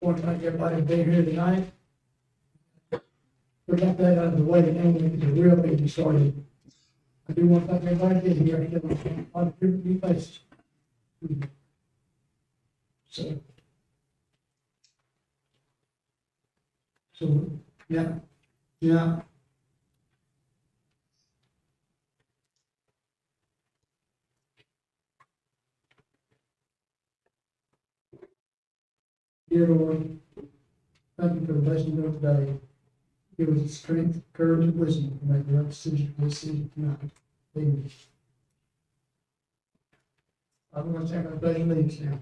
want to thank everybody for being here tonight. We got that out of the way, and we get the real meeting started. I do want to thank everybody being here, and a lot of people be faced. So, yeah. Dear Lord, thank you for the blessing of today. Give us the strength, courage, and wisdom to make the right decision for this city tonight. Amen. I'm going to take our pledge of allegiance now.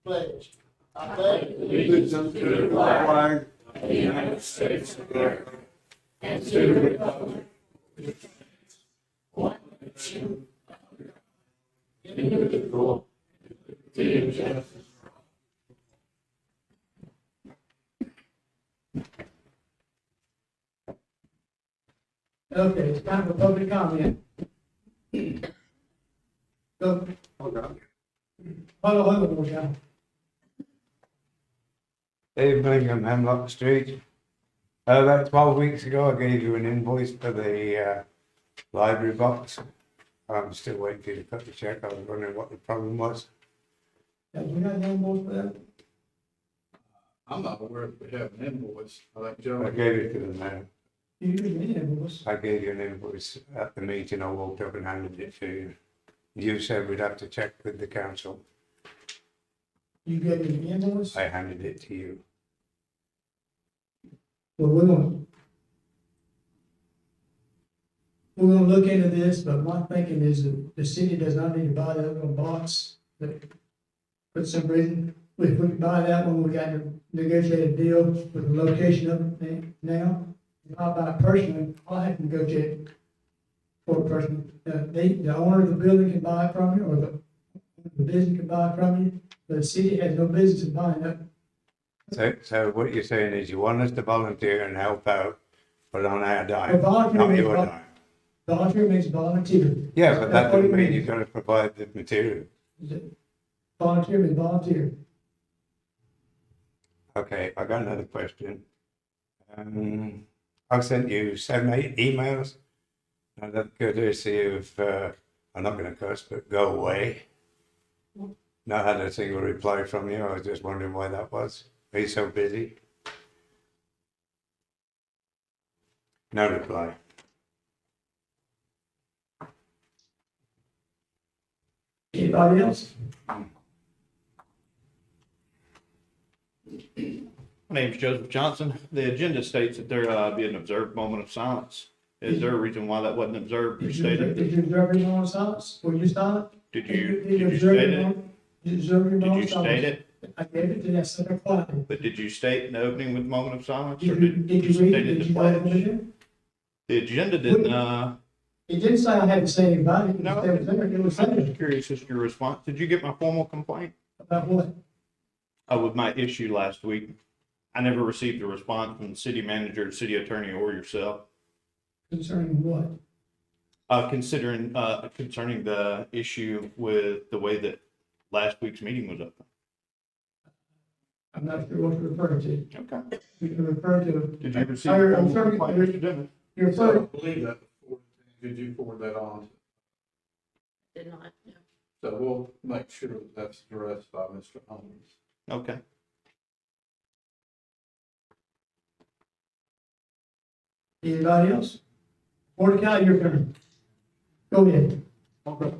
Pledge. I pledge allegiance to the flag of the United States of America and to the republic which stands one nation under God, indivisible, with liberty and justice for all. Okay, it's time for public comment. Go. Okay. Hold on, John. Evening on Hemlock Street. About 12 weeks ago, I gave you an invoice for the library box. I'm still waiting for you to cut the check. I was wondering what the problem was. Have we got any more for that? I'm not aware if we have an invoice. I think Joe. I gave it to them now. You didn't need invoice. I gave you an invoice at the meeting. I walked up and handed it to you. You said we'd have to check with the council. You gave me an invoice? I handed it to you. Well, we're gonna look into this, but my thinking is that the city does not need to buy that little box. That, for some reason, if we buy that one, we got to negotiate a deal with the location of it now. If I buy it personally, I'll have to negotiate for a person. The owner of the building can buy it from you, or the business can buy it from you, but the city has no business in buying it. So what you're saying is you want us to volunteer and help out, but on our Well, dime, volunteer not means your dime. volunteer means volunteer. Yeah, but that That's what it doesn't mean means. you're going to provide the material. Volunteer means volunteer. Okay, I got another question. I sent you 7, 8 emails. Now that courtesy of, I'm not going to cuss, but go away. Not had a single reply from you. I was just wondering why that was. Are you so busy? No reply. Anybody else? My name's Joseph Johnson. The agenda states that there be an observed moment of silence. Is there a reason why that wasn't observed or Did you stated? observe your moment of silence? Were you silent? Did you observe state your it? moment? Did you observe your Did moment you of silence? state it? I gave it to you, I said it quietly. But did you state in the opening with moment of silence? Or Did you read state it? in Did the you know what it pledge? was? The agenda didn't, It didn't say I had to say anybody. It no, was there. It was I'm there. just curious as to your response. Did you get my formal complaint? About what? With my issue last week? I never received a response from the city manager, city attorney, or yourself. Concerning what? Concerning the issue with the way that last week's meeting was open. I'm not sure what you're referring to. Okay. You can refer to. Did you receive I'm a formal sorry, complaint, Mr. Dennis? You're So I referring, believe that before. Did you forward that on? Did not, no. So we'll make sure that that's addressed by Mr. Holmes. Okay. anybody else? Mordecai, your turn. Go ahead. Okay.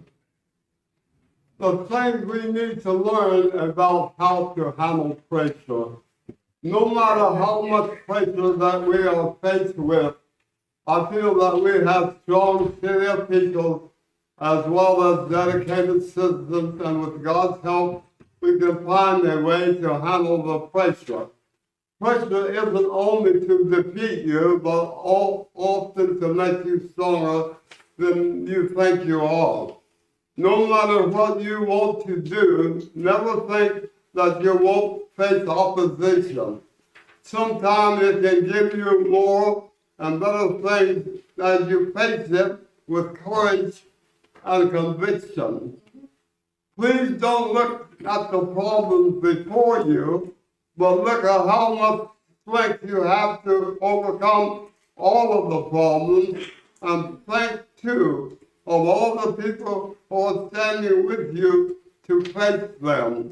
The things we need to learn about how to handle pressure. No matter how much pressure that we are faced with, I feel that we have strong city officials as well as dedicated citizens, and with God's help, we can find a way to handle the pressure. Pressure isn't only to defeat you, but often to make you stronger than you think you are. No matter what you want to do, never think that you won't face opposition. Sometimes it can give you more and better things as you face it with courage and conviction. Please don't look at the problems before you, but look at how much strength you have to overcome all of the problems, and think too of all the people who are standing with you to face them.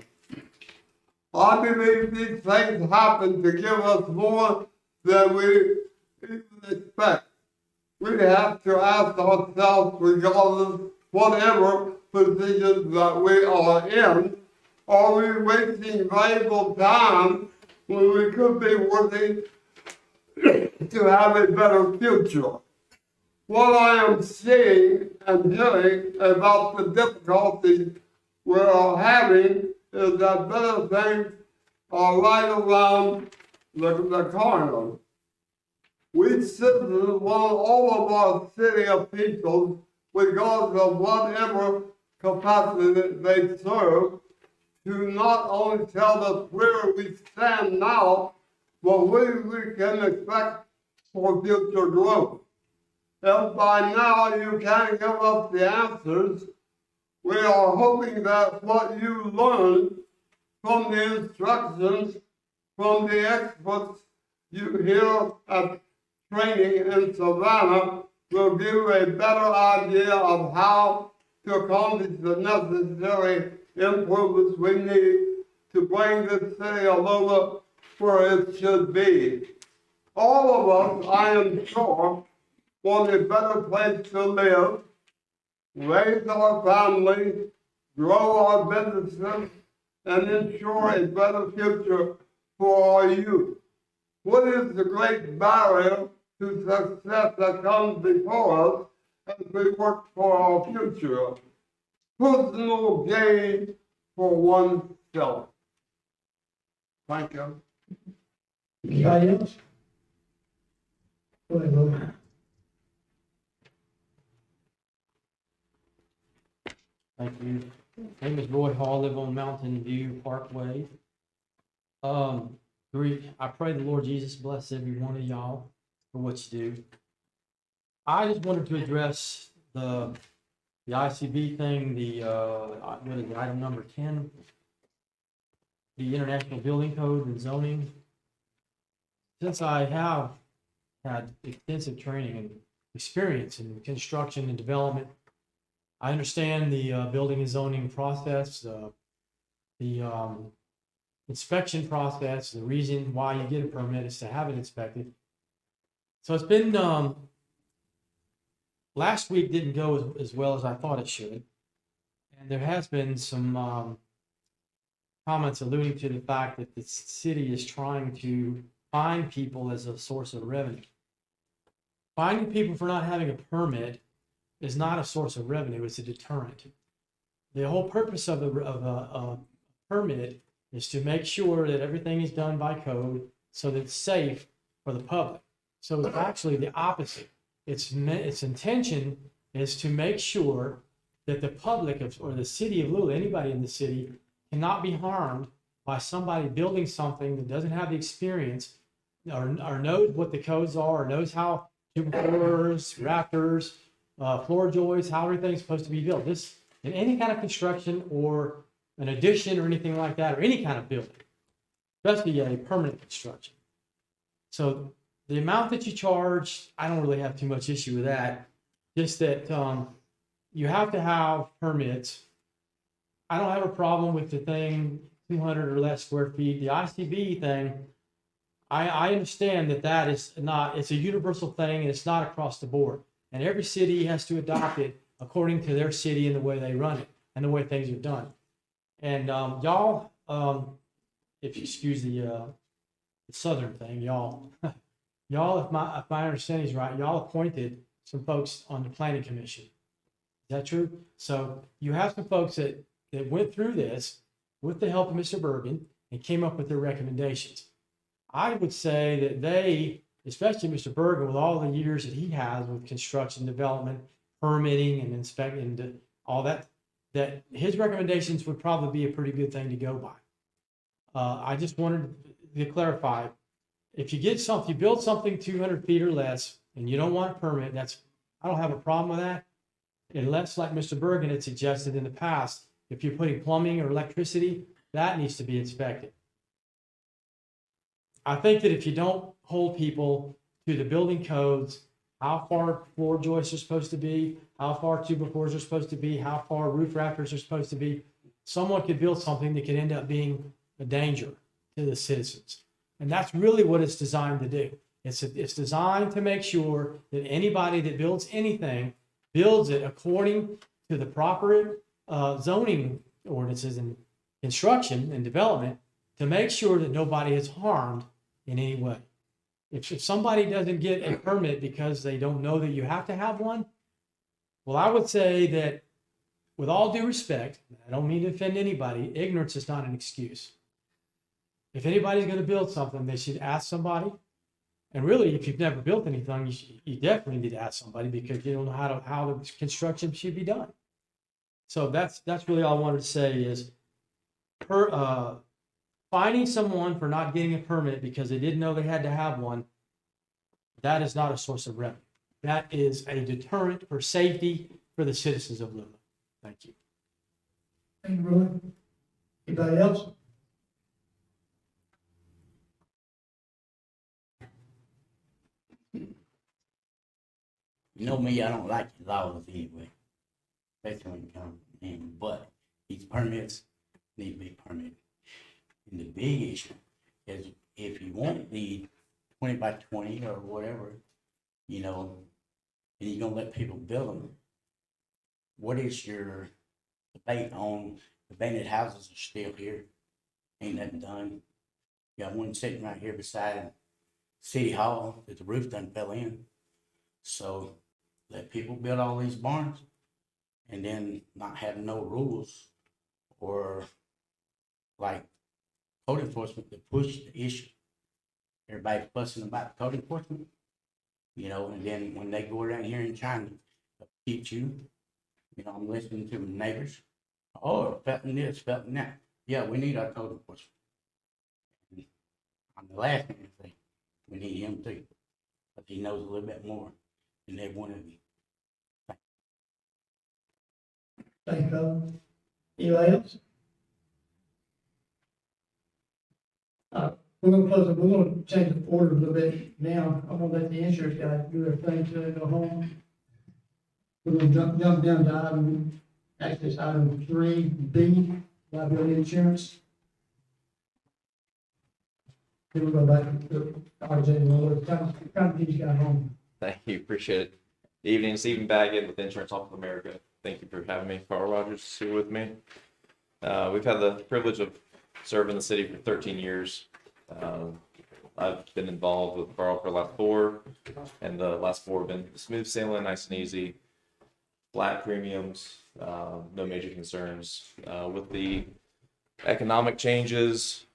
I believe these things happen to give us more than we even expect. We have to ask ourselves, regardless, whatever position that we are in, are we wasting valuable time when we could be working to have a better future? What I am seeing and hearing about the difficulties we are having is that better things are right around the corner. We citizens want all of our city officials, regardless of whatever capacity they serve, to not only tell us where we stand now, but what we can expect for future growth. If by now you can't give us the answers, we are hoping that what you learned from the instructions from the experts you hear at training in Savannah will give you a better idea of how to accomplish the necessary improvements we need to bring this city of Lula where it should be. All of us, I am sure, want a better place to live, raise our families, grow our businesses, and ensure a better future for our youth. What is the great barrier to success that comes before us as we work for our future? Personal gain for oneself. Thank you. Anybody else? Go ahead, Lou. Thank you. My name is Roy Hall, live on Mountain View Parkway. I pray the Lord Jesus bless every one of y'all for what you do. I just wanted to address the ICB thing, what is it, item number 10, the International Building Code and zoning. Since I have had extensive training and experience in construction and development, I understand the building and zoning process, the inspection process, the reason why you get a permit is to have it inspected. So it's been, last week didn't go as well as I thought it should. And there has been some comments alluding to the fact that the city is trying to fine people as a source of revenue. Fining people for not having a permit is not a source of revenue, it's a deterrent. The whole purpose of a permit is to make sure that everything is done by code so that it's safe for the public. So it's actually the opposite. Its intention is to make sure that the public or the city of Lula, anybody in the city, cannot be harmed by somebody building something that doesn't have the experience or knows what the codes are, or knows how cubicle floors, rafters, floor joists, how everything's supposed to be built. This, in any kind of construction or an addition or anything like that, or any kind of building, especially a permanent construction. So the amount that you charge, I don't really have too much issue with that. Just that you have to have permits. I don't have a problem with the thing 200 or less square feet. The ICB thing, I understand that is not, it's a universal thing and it's not across the board. And every city has to adopt it according to their city and the way they run it and the way things are done. And y'all, if you excuse the southern thing, y'all, if my understanding is right, y'all appointed some folks on the planning commission. Is that true? So you have some folks that went through this with the help of Mr. Bergen and came up with their recommendations. I would say that they, especially Mr. Bergen, with all the years that he has with construction development, permitting and inspecting and all that, that his recommendations would probably be a pretty good thing to go by. I just wanted to clarify, if you get something, you build something 200 feet or less and you don't want a permit, I don't have a problem with that. unless, like Mr. Bergen had suggested in the past, if you're putting plumbing or electricity, that needs to be inspected. I think that if you don't hold people to the building codes, how far floor joists are supposed to be, how far 2x4s are supposed to be, how far roof rafters are supposed to be, someone could build something that could end up being a danger to the citizens. And that's really what it's designed to do. It's designed to make sure that anybody that builds anything builds it according to the proper zoning ordinances and construction and development to make sure that nobody is harmed in any way. If somebody doesn't get a permit because they don't know that you have to have one, well, I would say that with all due respect, I don't mean to offend anybody, ignorance is not an excuse. If anybody's going to build something, they should ask somebody. And really, if you've never built anything, you definitely need to ask somebody because you don't know how the construction should be done. So that's really all I wanted to say is finding someone for not getting a permit because they didn't know they had to have one, that is not a source of revenue. That is a deterrent for safety for the citizens of Lula. Thank you. Thank you, Roy. Anybody else? You know me, I don't like the laws anyway, especially when it comes in, but these permits need to be permitted. And the big issue is if you want the 20 by 20 or whatever, you know, and you're gonna let people build them, what is your debate on abandoned houses are still here? Ain't nothing done. You got one sitting right here beside City Hall that the roof done fell in. So let people build all these barns and then not have no rules or like code enforcement to push the issue. Everybody's fussing about code enforcement, you know, and then when they go around here and trying to teach you, you know, I'm listening to my neighbors. Oh, felting this, felting that. Yeah, we need our code enforcement. And I'm the last man to say we need him too, but he knows a little bit more than every one of you. Thank you, fellas. Anybody else? We're gonna close it, we're gonna change the order a little bit now. I'm gonna let the insurance guy do their thing till they go home. We're gonna jump down to actually it's item 3B, liability insurance. Then we'll go back to RJ, kind of get you guys home. Thank you, appreciate it. Good evening, Stephen Baggett with Insurance Office of America. Thank you for having me. Carl Rogers is here with me. We've had the privilege of serving the city for 13 years. I've been involved with Carl for the last 4, and the last 4 have been smooth sailing, nice and easy, flat premiums, no major concerns. With the economic changes,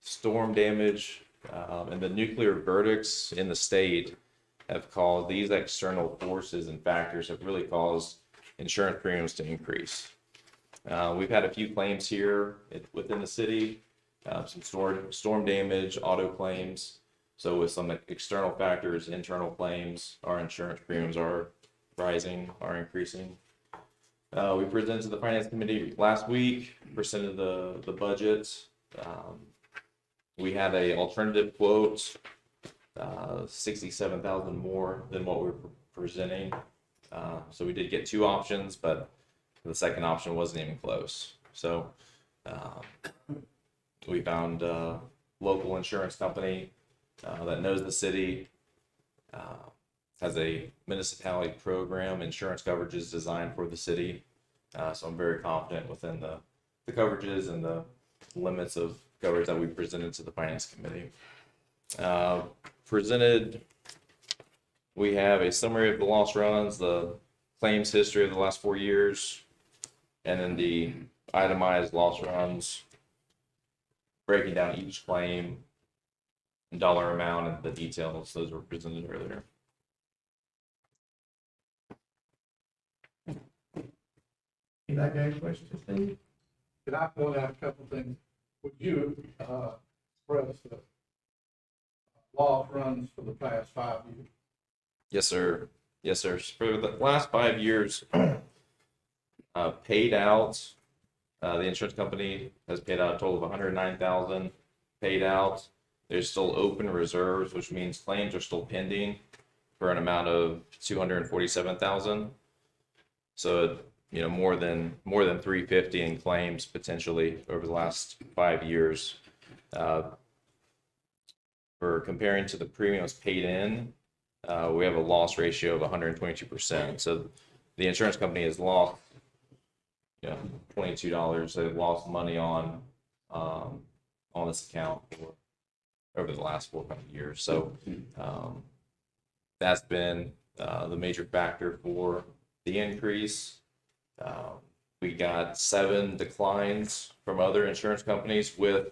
storm damage, and the nuclear verdicts in the state have caused these external forces and factors have really caused insurance premiums to increase. We've had a few claims here within the city, some storm damage, auto claims. So with some external factors, internal claims, our insurance premiums are rising, are increasing. We presented to the finance committee last week, presented the budget. We had a alternative quote, 67,000 more than what we're presenting. So we did get 2 options, but the second option wasn't even close. So we found a local insurance company that knows the city, has a municipality program, insurance coverages designed for the city. So I'm very confident within the coverages and the limits of coverage that we presented to the finance committee. We have a summary of the loss runs, the claims history of the last 4 years, and then the itemized loss runs, breaking down each claim, dollar amount, and the details. Those were presented earlier. Anybody got any questions, Steve? Could I point out a couple things? Would you, express the loss runs for the past 5 years? Yes, sir. Yes, sir. For the last 5 years, paid out, the insurance company has paid out a total of 109,000 paid out. There's still open reserves, which means claims are still pending for an amount of 247,000. So, more than 350 in claims potentially over the last 5 years. For comparing to the premiums paid in, we have a loss ratio of 122%. So the insurance company has lost, $22. They've lost money on this account over the last 4 years. So that's been the major factor for the increase. We got 7 declines from other insurance companies with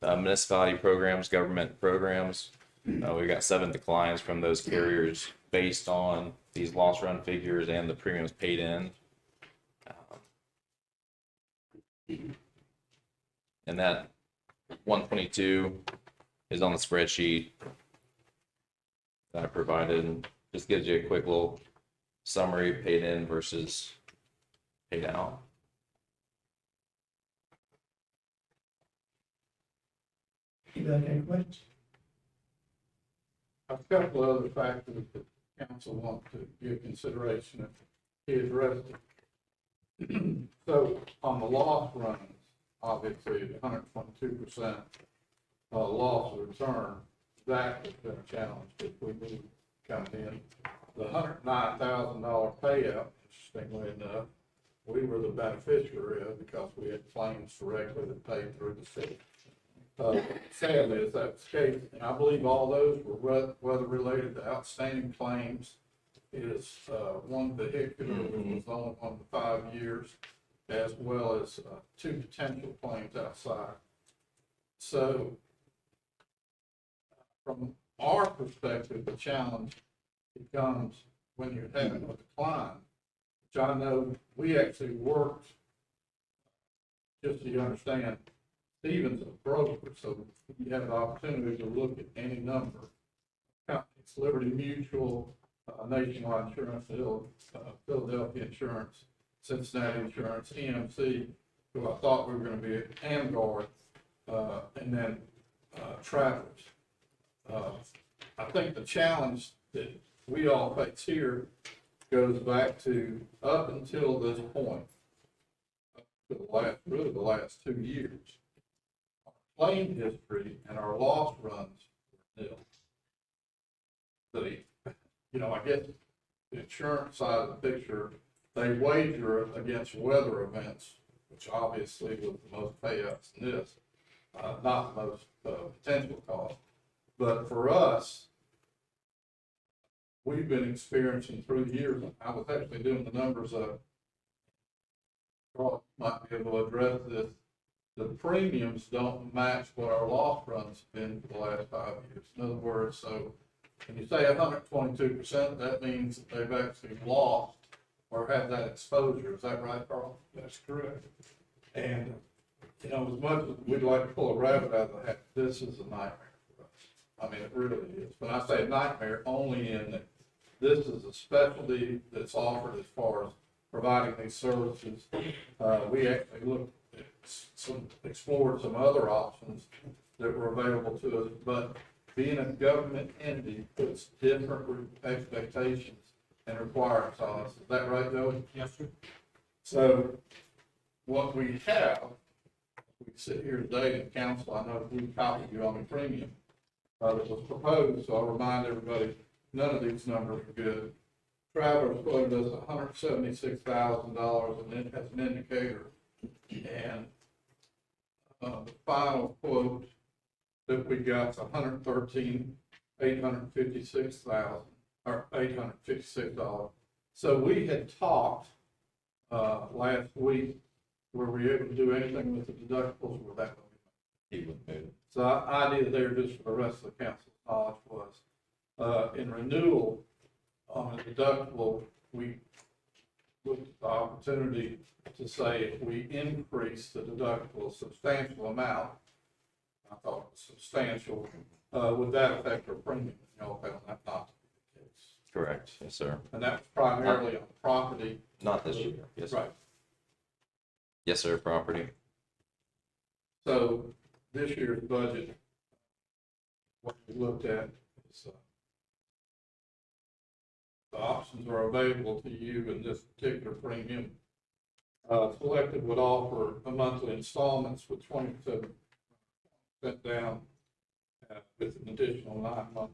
municipality programs, government programs. We got 7 declines from those carriers based on these loss run figures and the premiums paid in. And that 122 is on the spreadsheet that I provided, and just gives you a quick little summary, paid in versus paid out. You got any questions? A couple of other factors that council want to give consideration if he addressed it. So on the loss runs, obviously 122% loss return, that has been a challenge if we move coming in. The $109,000 payout, interestingly enough, we were the beneficiary of because we had claims directly that paid through the city. Sadly, as that's the case, and I believe all those were weather related to outstanding claims. Is one vehicular, which was only 1 to 5 years, as well as 2 potential claims outside. So, from our perspective, the challenge becomes when you're having a decline, which I know we actually worked, just so you understand, Stephen's a broker, so you have the opportunity to look at any number of companies, Liberty Mutual, Nationwide Insurance, Philadelphia Insurance, Cincinnati Insurance, EMC, who I thought we were going to be at, Amguard, and then Travelers. I think the challenge that we all face here goes back to up until this point, up to the last 2 years. Our claim history and our loss runs were nil. I guess the insurance side of the picture, they wager against weather events, which obviously was the most payouts in this, not the most potential cost. But for us, we've been experiencing through the years, I was actually doing the numbers of, Carl might be able to address this, the premiums don't match what our loss runs have been for the last 5 years. In other words, so when you say 122%, that means that they've actually lost or had that exposure. Is that right, Carl? That's correct. And, as much as we'd like to pull a rabbit out of the hat, this is a nightmare for us. I mean, it really is. When I say nightmare, only in that this is a specialty that's offered as far as providing these services. We actually looked at explored some other options that were available to us, but being a government entity puts different expectations and requirements on us. Is that right, Joey? Yes, sir. So what we have, we sit here today in council, I know we copied you on the premium that was proposed, so I'll remind everybody, none of these numbers are good. Travelers quoted us $176,000 as an indicator, and the final quote that we got is $113,856,000 or $856. So we had talked last week, were we able to do anything with the deductibles? Were that he would move? So our idea there, just for the rest of the council's knowledge, was in renewal on a deductible, we looked at the opportunity to say if we increase the deductible a substantial amount, I thought it was substantial, would that affect our premium? Y'all found that not to be the case. Correct, yes, sir. And that was primarily on property. Not this year, yes, sir. Right. Yes, sir, property. So this year's budget, what we looked at is, the options are available to you in this particular premium. Selected would offer a monthly installments with 27% down, with an additional 9-month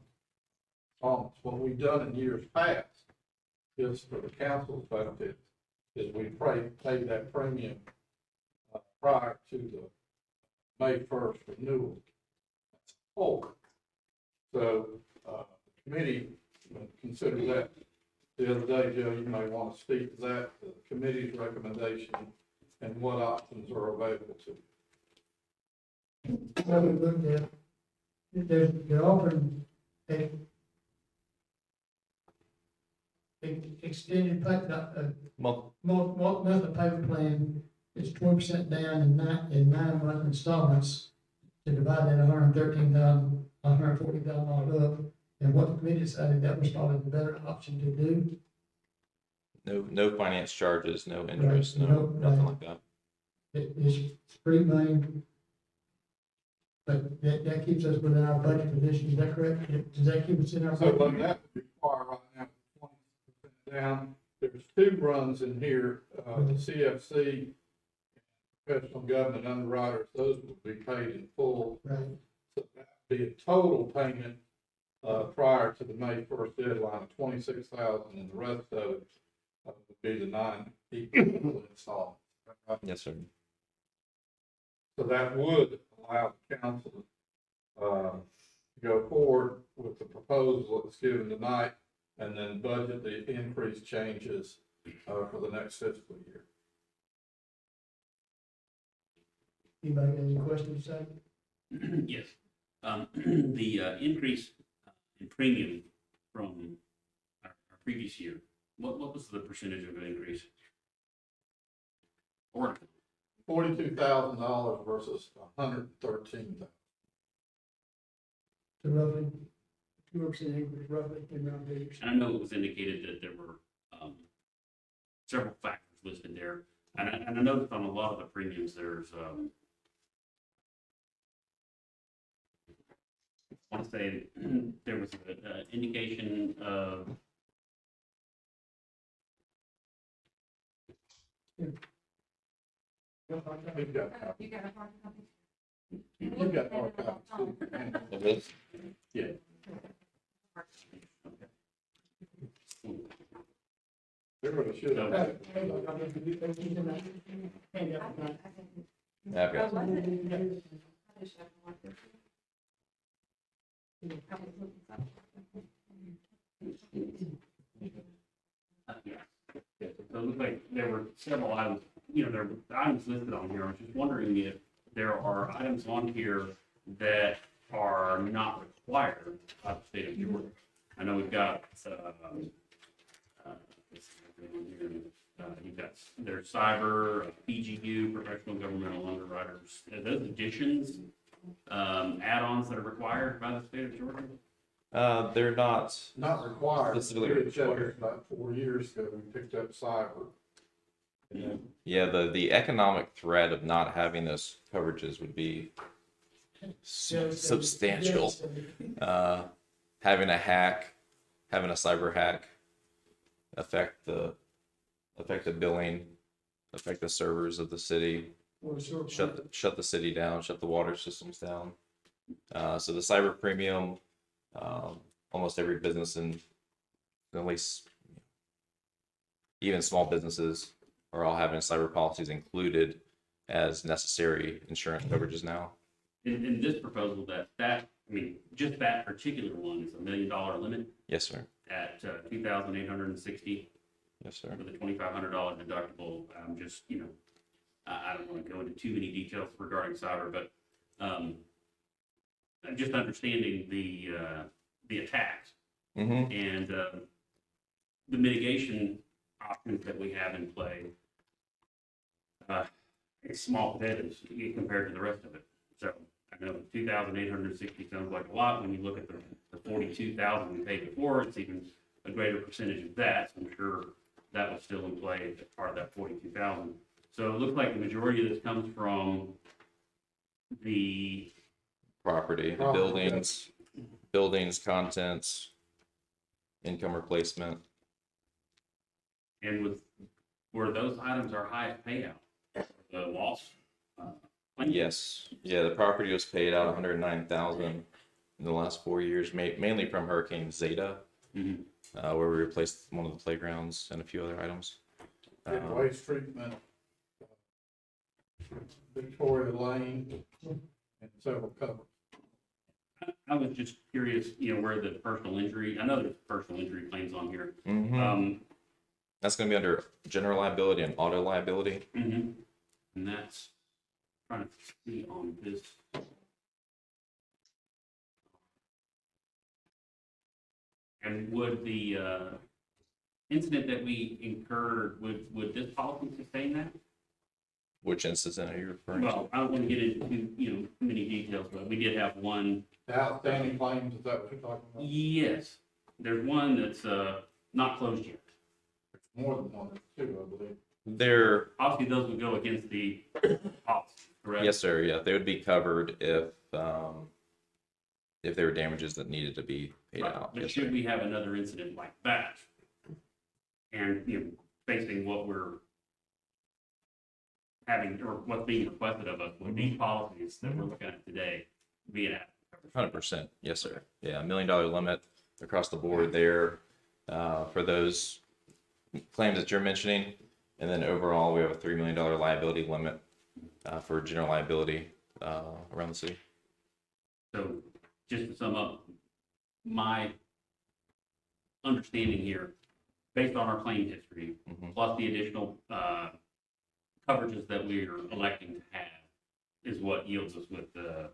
installments. What we've done in years past is for the council's benefit, is we pay that premium prior to the May 1st renewal. Oh, so, the committee consider that. The other day, Joe, you may want to speak to that, the committee's recommendation and what options are available to you. What we looked at, they're offering a extended monthly payment plan. It's 20% down in 9-month installments to divide that $140,000 up. And what the committee decided that was probably the better option to do. No finance charges, no interest, Right, no, no, nothing right. like that. It's free money. But that keeps us within our budget position, is that correct? Does that keep us in our So what budget? that would require right now, 20% down, there's 2 runs in here, the CFC, professional government underwriters, those will be paid in full. Right, So that would be a total payment, prior to the May 1st deadline of 26,000, and the rest of it would be the 9 equal installments. Yes, sir. So that would allow the council, to go forward with the proposal that's given tonight, and then budget the increased changes, for the next fiscal year. anybody got any questions, say? Yes. The increase in premium from our previous year, what was the percentage of an increase? Or, $42,000 versus $113,000. So roughly, 2% increase roughly in round figures. and I know it was indicated that there were several factors listed there, and I noticed on a lot of the premiums, there's I want to say there was an indication of You've got copies. You got a hard copy? You've got more copies. It is. Yeah. Everybody should have. Yeah, I've got yeah. Yeah, so it looked like there were several items, there were items listed on here. I was just wondering if there are items on here that are not required by the state of Georgia. I know we've got, you've got, there's cyber, PGU, professional governmental underwriters. Are those additions, add-ons that are required by the state of Georgia? they're not, Not required. Specifically We had checked required. it about 4 years ago, we picked up cyber. yeah, the economic threat of not having those coverages would be substantial. Having a cyber hack affect the billing, affect the servers of the city, shut the city down, shut the water systems down. So the cyber premium, almost every business in at least even small businesses are all having cyber policies included as necessary insurance coverages now. In this proposal, just that particular one is $1 million limit Yes, sir. at $2,860 Yes, sir. with a $2,500 deductible. I'm just, I don't want to go into too many details regarding cyber, but just understanding the attacks Mm-hmm. and the mitigation options that we have in play. It's small potatoes compared to the rest of it. So I know 2,860 sounds like a lot when you look at the 42,000 we paid before. It's even a greater percentage of that, so I'm sure that was still in play as part of that 42,000. So it looks like the majority of this comes from the, Property, the Property. buildings, contents, income replacement. and were those items our highest payout? The loss? Claim? Yes, yeah, the property was paid out 109,000 in the last 4 years, mainly from Hurricane Zeta, Mhm. where we replaced one of the playgrounds and a few other items. And waste treatment, Victoria Lane, and several covers. I was just curious, where the personal injury, I know there's personal injury claims on here. Mhm. That's gonna be under general liability and auto liability. And that's, trying to see on this. And would the incident that we incurred, would this policy sustain that? Which incident are you referring to? Well, I don't want to get into, too many details, but we did have one. The outstanding claims, is that what you're talking about? Yes, there's one that's not closed yet. More than one, there's two, I believe. They're, Obviously, those would go against the policy, correct? yes, sir, yeah, they would be covered if there were damages that needed to be paid Right, out. but Yes, should sir. we have another incident like that? And, facing what we're having, or what's being requested of us with these policies that we're looking at today, being at. 100%, yes, sir. Yeah, $1 million limit across the board there for those claims that you're mentioning. And then overall, we have a $3 million liability limit for general liability around the city. So just to sum up, my understanding here, based on our claim history, plus the additional coverages that we're electing to have, is what yields us with the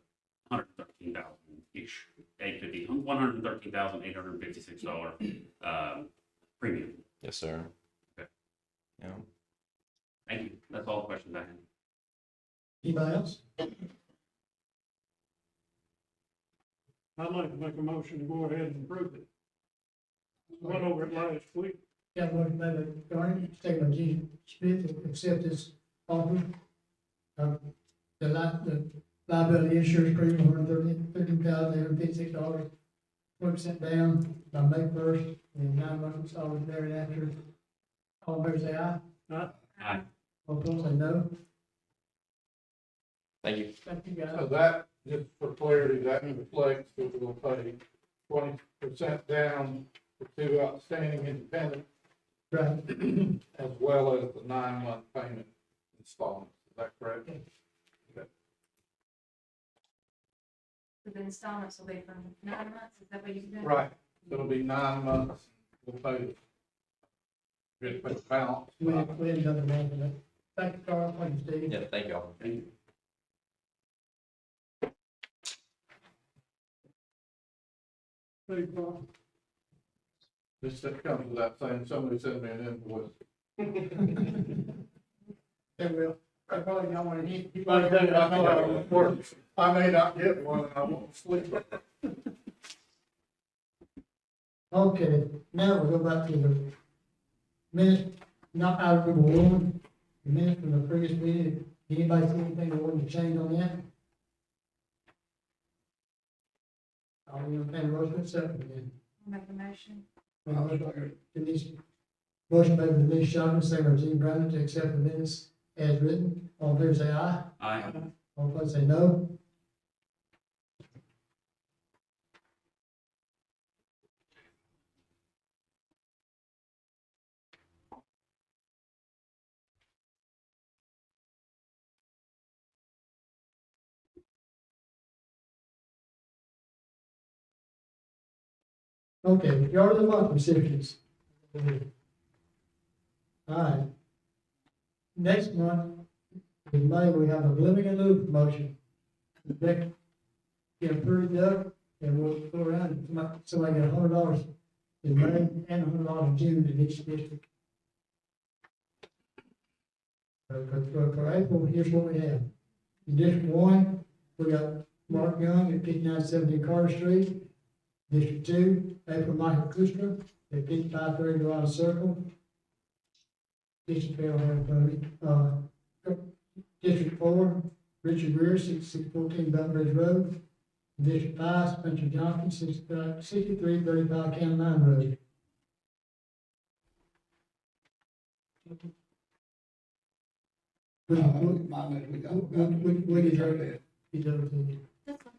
113,000-ish, $113,856 premium. Yes, sir. Okay. Yeah. Thank you. That's all the questions I have. Anybody else? I'd like to make a motion to go ahead and approve it. Went over it last week. Got one by the Garner, second by G. Smith, to accept this offer. The liability insurance premium, $113,856, 20% down by May 1st, and 9 months always thereafter. All in favor say aye. Aye. All opposed say no. Thank you. Thank you, guys. So that, just for clarity, that reflects that we'll pay 20% down for two outstanding independent, Right. as well as the 9-month payment installments. Is that correct? So the installments will be from 9 months, is that what you said? Right. It'll be 9 months. We'll pay the balance. We haven't done the math for that. Thank you, Carl. Thank you, Steve. Yeah, thank y'all. Thank you. Hey, Bob. This that comes without saying, somebody send me an invoice. They will. I probably don't want to eat. I know how it works. I may not get one, and I won't sleep. Okay, now we'll go back to the minutes, not out of number one, the minutes from the previous meeting. Anybody see anything they want to change on that? I'll entertain a motion and second again. I'll make a motion. Motion by Denise Shelton, second by Gene Brandon to accept the minutes as written. All in favor say aye. Aye. All opposed say no. Okay, yard of the month recipients. All right. Next month, in May, we have a living and loop promotion. Next, get approved up, and we'll go around, and somebody get $100 in May and $100 in June in each district. For April, here's what we have. In District 1, we got Mark Young at 5917 Carter Street. District 2, April Michael Kuster at 5530 Dorado Circle. District Fair have voted, District 4, Richard Greer, 6614 Belt Ridge Road. District 5, Spencer Johnson, 6335 County Line Road. What is that? He's over to you. That's fine.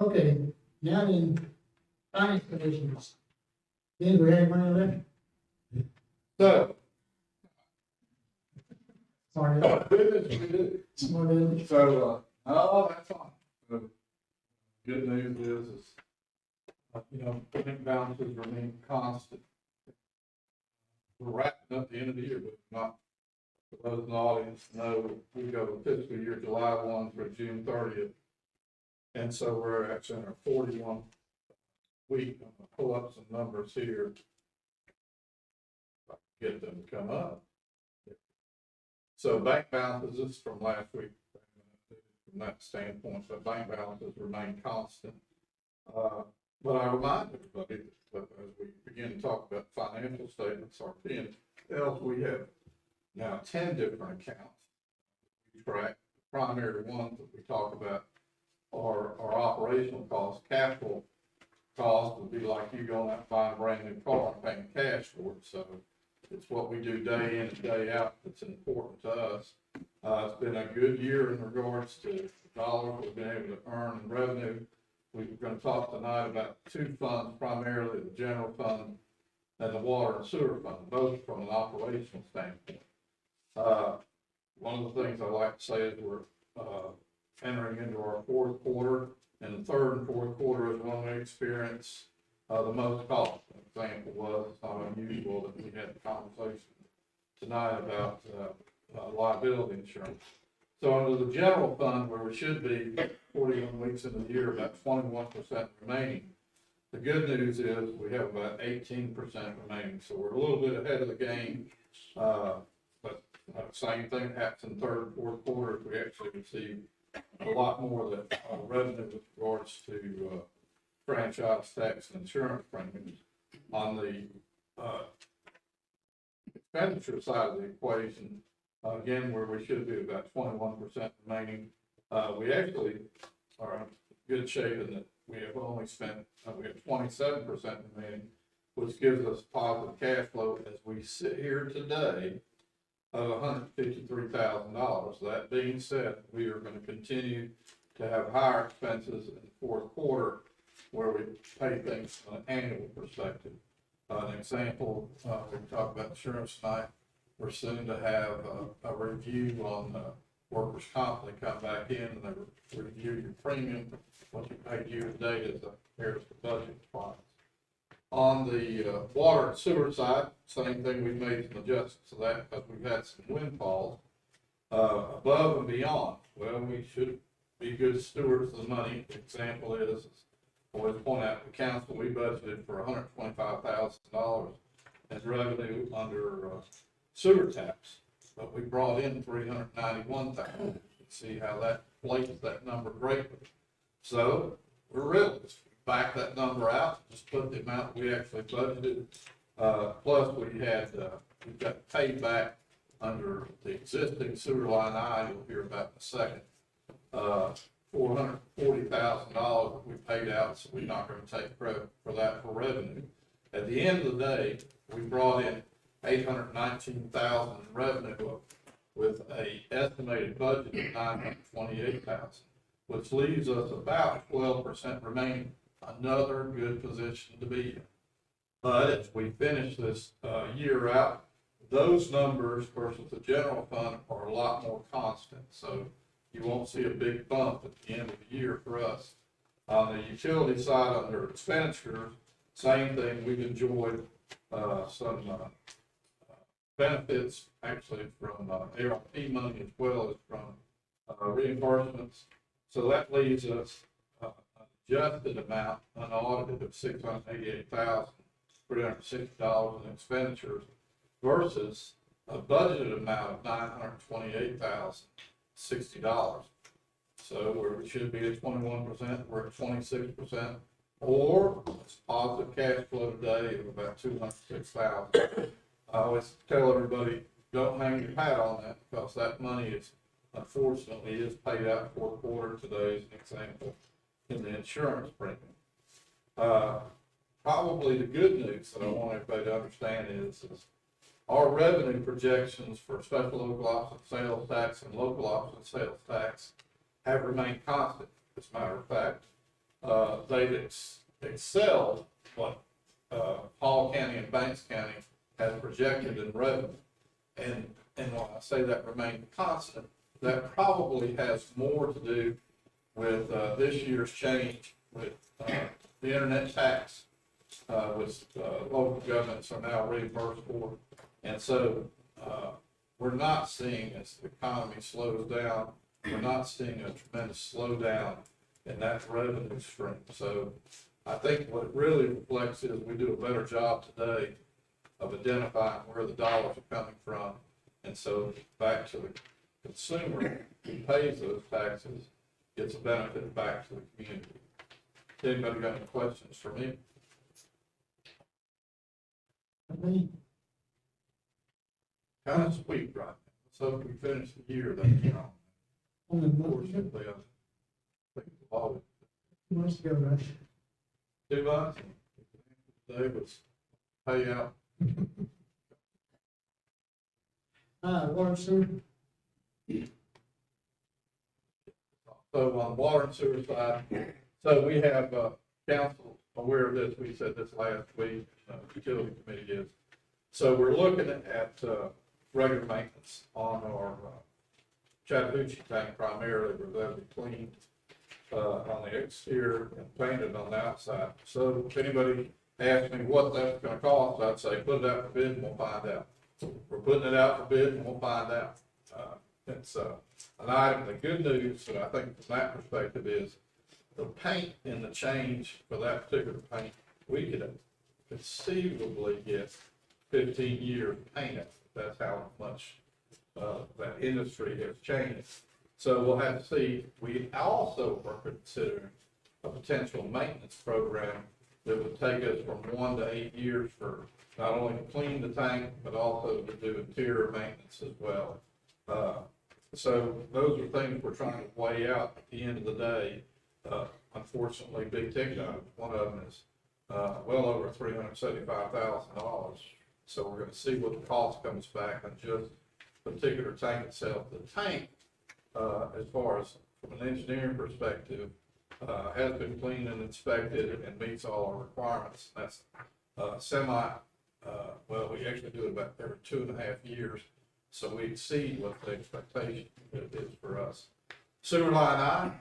Okay, now then, finance commissioners. Then we have money left. So, Sorry. goodness, we do. Sorry. So, oh, that's fine. The good news is, bank balances remain constant. We're wrapping up the end of the year, but not, for those in the audience know, we go fiscal year July 1 through June 30th. And so we're actually in our 41 week. I'm gonna pull up some numbers here. If I can get them to come up. So bank balances from last week, from that standpoint, so bank balances remain constant. But I remind everybody that as we begin to talk about financial statements, our P&Ls, we have now 10 different accounts. We track the primary ones that we talk about are our operational costs. Capital costs would be like you going out and buying a brand new car and paying cash for it. So it's what we do day in and day out that's important to us. It's been a good year in regards to the dollars we've been able to earn in revenue. We're going to talk tonight about two funds, primarily the general fund and the water and sewer fund, both from an operational standpoint. One of the things I like to say is we're entering into our fourth quarter, and the third and fourth quarter is when we experience the most cost. An example was, it's not unusual that we had a conversation tonight about liability insurance. So under the general fund, where we should be 41 weeks into the year, about 21% remaining. The good news is we have about 18% remaining, so we're a little bit ahead of the game. But same thing happens in third and fourth quarter. We actually receive a lot more of the revenue with regards to franchise tax and insurance premiums. On the expenditure side of the equation, again, where we should be about 21% remaining, we actually are in good shape in that we have only spent, we have 27% remaining, which gives us positive cash flow as we sit here today of $153,000. That being said, we are going to continue to have higher expenses in the fourth quarter where we pay things from an annual perspective. An example, we talked about insurance tonight. We're soon to have a review on workers' comp. They come back in and they review your premium, what you paid year to date as compared to budget requirements. On the water and sewer side, same thing, we've made some adjustments to that because we've had some windfalls above and beyond. Well, we should be good stewards of the money. The example is, I always point out to the council, we budgeted for $125,000 in revenue under sewer tax, but we brought in $391,000. See how that inflates that number greatly. So we're realists. Back that number out, just put the amount we actually budgeted. Plus we got paid back under the existing sewer line I, you'll hear about in a second. $440,000 we paid out, so we're not going to take credit for that for revenue. At the end of the day, we brought in $819,000 in revenue with a estimated budget of $928,000, which leaves us about 12% remaining. Another good position to be in. But as we finish this year out, those numbers versus the general fund are a lot more constant. So you won't see a big bump at the end of the year for us. On the utility side, under expenditures, same thing. We've enjoyed some benefits actually from ARP money as well as from reimbursements. So that leaves us adjusted amount unaudited of $688,360 in expenditures versus a budgeted amount of $928,060. So where we should be at 21%, we're at 26%. or it's positive cash flow today of about 206,000. I always tell everybody, don't hang your hat on that, because that money is, unfortunately, is paid out for a quarter. Today is an example in the insurance premium. Probably the good news that I want everybody to understand is our revenue projections for special local option sales tax and local option sales tax have remained constant. As a matter of fact, they've excelled what Hall County and Banks County has projected in revenue. And when I say that remained constant, that probably has more to do with this year's change with the internet tax, which local governments are now reimbursed for. And so we're not seeing, as the economy slows down, we're not seeing a tremendous slowdown in that revenue stream. So I think what it really reflects is we do a better job today of identifying where the dollars are coming from. And so back to the consumer who pays those taxes gets a benefit back to the community. Anybody got any questions for me? I mean, Kind of sweet right now. So if we finish the year, that's wrong. only Unfortunately, I think the law would 2 months ago, right? 2 months. Today was pay out. Water and sewer, So on the water and sewer side, so we have, council aware of this, we said this last week, utility committee is. So we're looking at, regular maintenance on our, Chattahoochee tank primarily, where that'll be cleaned, on the exterior and painted on the outside. So if anybody asks me what that's gonna cost, I'd say put it out for bid and we'll find out. We're putting it out for bid and we'll find out. It's, an item, the good news, that I think from that perspective is the paint and the change for that particular paint, we could conceivably get 15 years paint it. That's how much, that industry has changed. So we'll have to see. We also are considering a potential maintenance program that would take us from 1 to 8 years for not only to clean the tank, but also to do interior maintenance as well. So those are things we're trying to weigh out at the end of the day. Unfortunately, big ticket items, one of them is, well over $375,000. So we're gonna see what the cost comes back on just the particular tank itself. The tank, as far as from an engineering perspective, has been cleaned and inspected and meets all our requirements. That's, well, we actually do it about every 2.5 years. So we exceed what the expectation is for us. Sewer line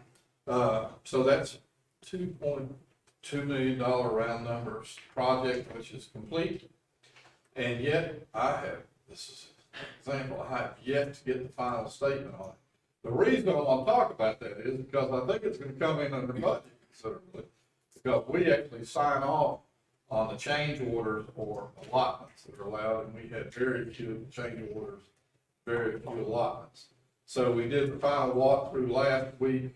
I, so that's $2.2 million round numbers project, which is complete. And yet this is an example, I have yet to get the final statement on it. The reason I want to talk about that is because I think it's going to come in under budget considerably. Because we actually sign off on the change orders or allotments that are allowed, and we had very few change orders, very few allotments. So we did the final walkthrough last week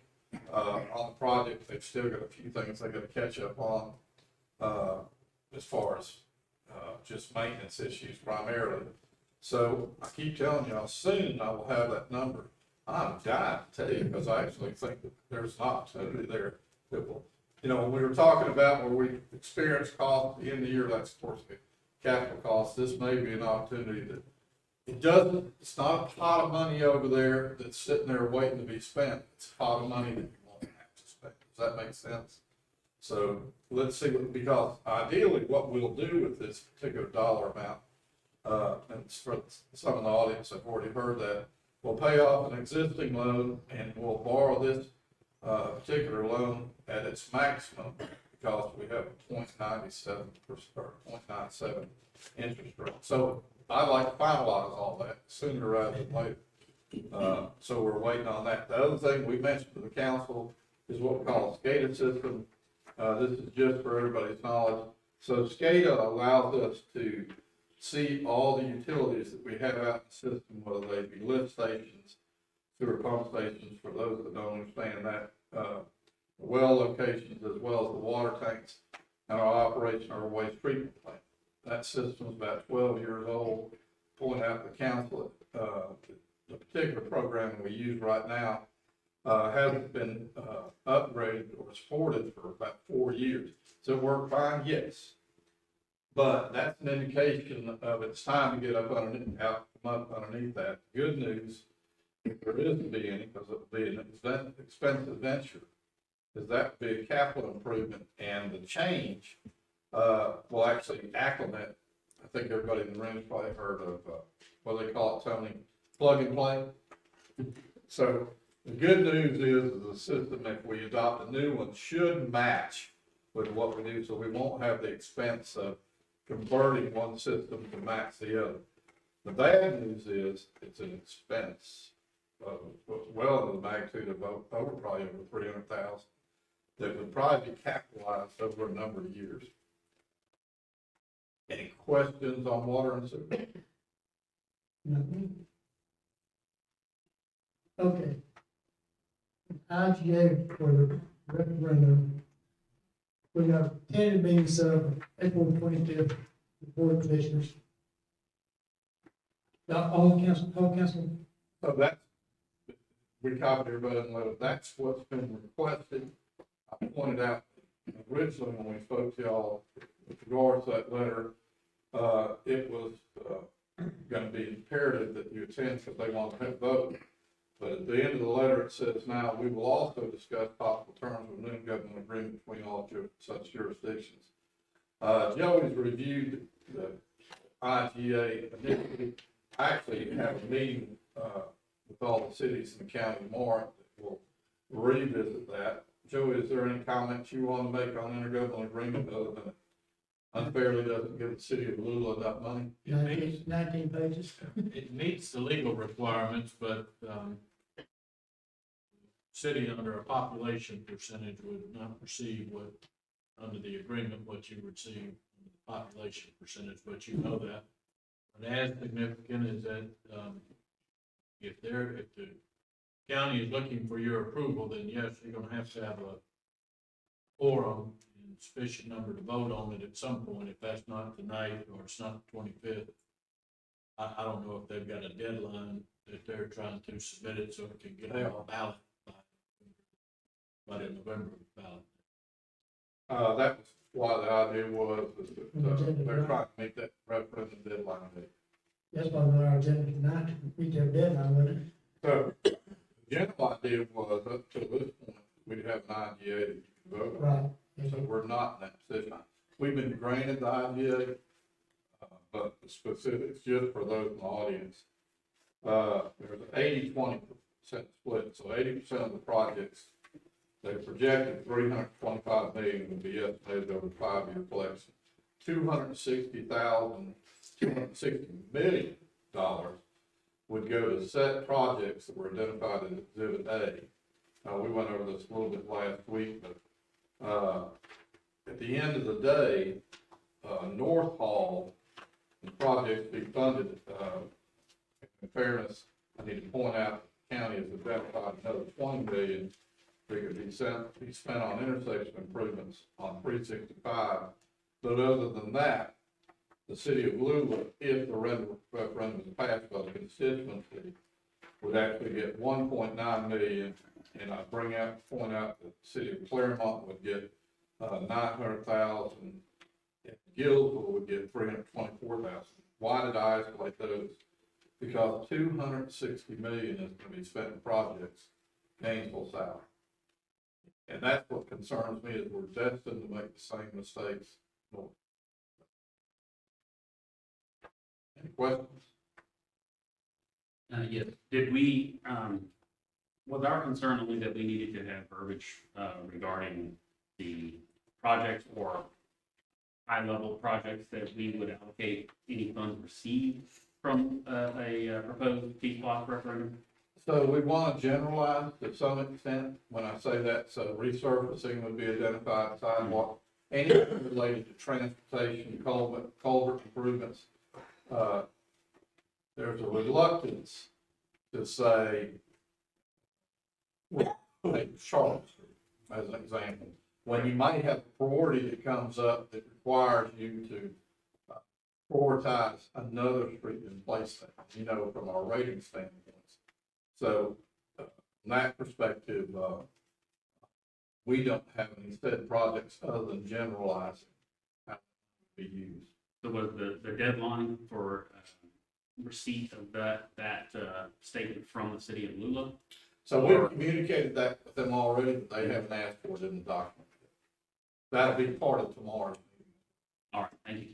on the project. They've still got a few things they got to catch up on as far as just maintenance issues primarily. So I keep telling y'all, soon I will have that number. I'm dying to tell you, because I actually think that there's an opportunity there that will, when we were talking about where we experience cost at the end of the year, that's of course the capital cost. This may be an opportunity that it's not a pot of money over there that's sitting there waiting to be spent. It's a pot of money that you won't have to spend. Does that make sense? So let's see, because ideally what we'll do with this particular dollar amount, and for some of the audience have already heard that, we'll pay off an existing loan and we'll borrow this particular loan at its maximum because we have a 0.97% or 0.97 interest rate. So I'd like to finalize all that sooner rather than later. So we're waiting on that. The other thing we mentioned to the council is what we call a SCADA system. This is just for everybody's knowledge. So SCADA allows us to see all the utilities that we have out in the system, whether they be lift stations, sewer pump stations, for those that don't understand that, well locations, as well as the water tank tanks and our operation of our waste treatment plant. That system's about 12 years old. Point out the council, the particular program we use right now hasn't been upgraded or supported for about 4 years. Does it work fine? Yes. But that's an indication of it's time to get up underneath that. Good news, if there is to be any, because it'll be an expensive venture, is that would be a capital improvement, and the change will actually acclimate. I think everybody in the room has probably heard of what do they call it, Tony? Plug and play. So the good news is the system, if we adopt a new one, should match with what we do, so we won't have the expense of converting one system to match the other. The bad news is it's an expense, well in the magnitude of probably over 300,000, that would probably be capitalized over a number of years. Any questions on water and sewer? Nothing. Okay. IGA for the referendum. We got tentative meetings, April 25th, the board of commissioners. All council. So that's, we copied everybody on the letter, that's what's been requested. I pointed out originally when we spoke to y'all with regards to that letter, it was gonna be imperative that you attend because they want to have a vote. But at the end of the letter, it says, now, we will also discuss possible terms of new government agreement between all such jurisdictions. Joey's reviewed the IGA initiative. I actually have a meeting with all the cities in the county tomorrow that will revisit that. Joey, is there any comments you want to make on intergovernmental agreement other than it unfairly doesn't give the city of Lula enough money? 19 pages. It meets the legal requirements, but, city under a population percentage would not receive what, under the agreement, what you receive under the population percentage, but you know that. But as significant is that, if the county is looking for your approval, then yes, you're gonna have a quorum and sufficient number to vote on it at some point. If that's not tonight or it's not the 25th, I don't know if they've got a deadline that they're trying to submit it so it can get on the ballot by the November ballot. That was why the idea was that they're trying to make that referendum deadline date. That's why we're on our agenda tonight, to meet their deadline, wasn't it? So the general idea was up to this point, we'd have an IGA that you could vote on. Right. So we're not in that position. We've been granted the IGA, but the specifics just for those in the audience. There's an 80-20% split, so 80% of the projects, they projected 325 million would be estimated over a 5-year collection. $260 million would go to set projects that were identified in Exhibit A. We went over this a little bit last week, but at the end of the day, North Hall, the projects be funded, in fairness, I need to point out the county has identified another 20 million that could be spent on intersection improvements on 365. But other than that, the city of Lula, if the referendum is passed by the constituency, would actually get 1.9 million. And I point out that the city of Claremont would get 900,000. And Gillsville would get 324,000. Why did I isolate those? Because 260 million is going to be spent in projects, Gainesville South. And that's what concerns me, is we're destined to make the same mistakes north. Any questions? Yes, did we, was our concern only that we needed to have verbiage, regarding the projects or high-level projects that we would allocate any funds received from, a proposed T-Splosh referendum? So we want to generalize to some extent. When I say that, so resurfacing would be identified, sidewalk, anything related to transportation, culvert improvements. There's a reluctance to say, well, take Charlotte Street as an example. when you might have a priority that comes up that requires you to prioritize another street in place, from our rating standpoints. So, from that perspective, we don't have any set projects other than generalizing how to be used. So was the deadline for receipt of that statement from the city of Lula? So we communicated that with them already, but they haven't asked for it in the document. That'll be part of tomorrow's meeting. All right, thank you.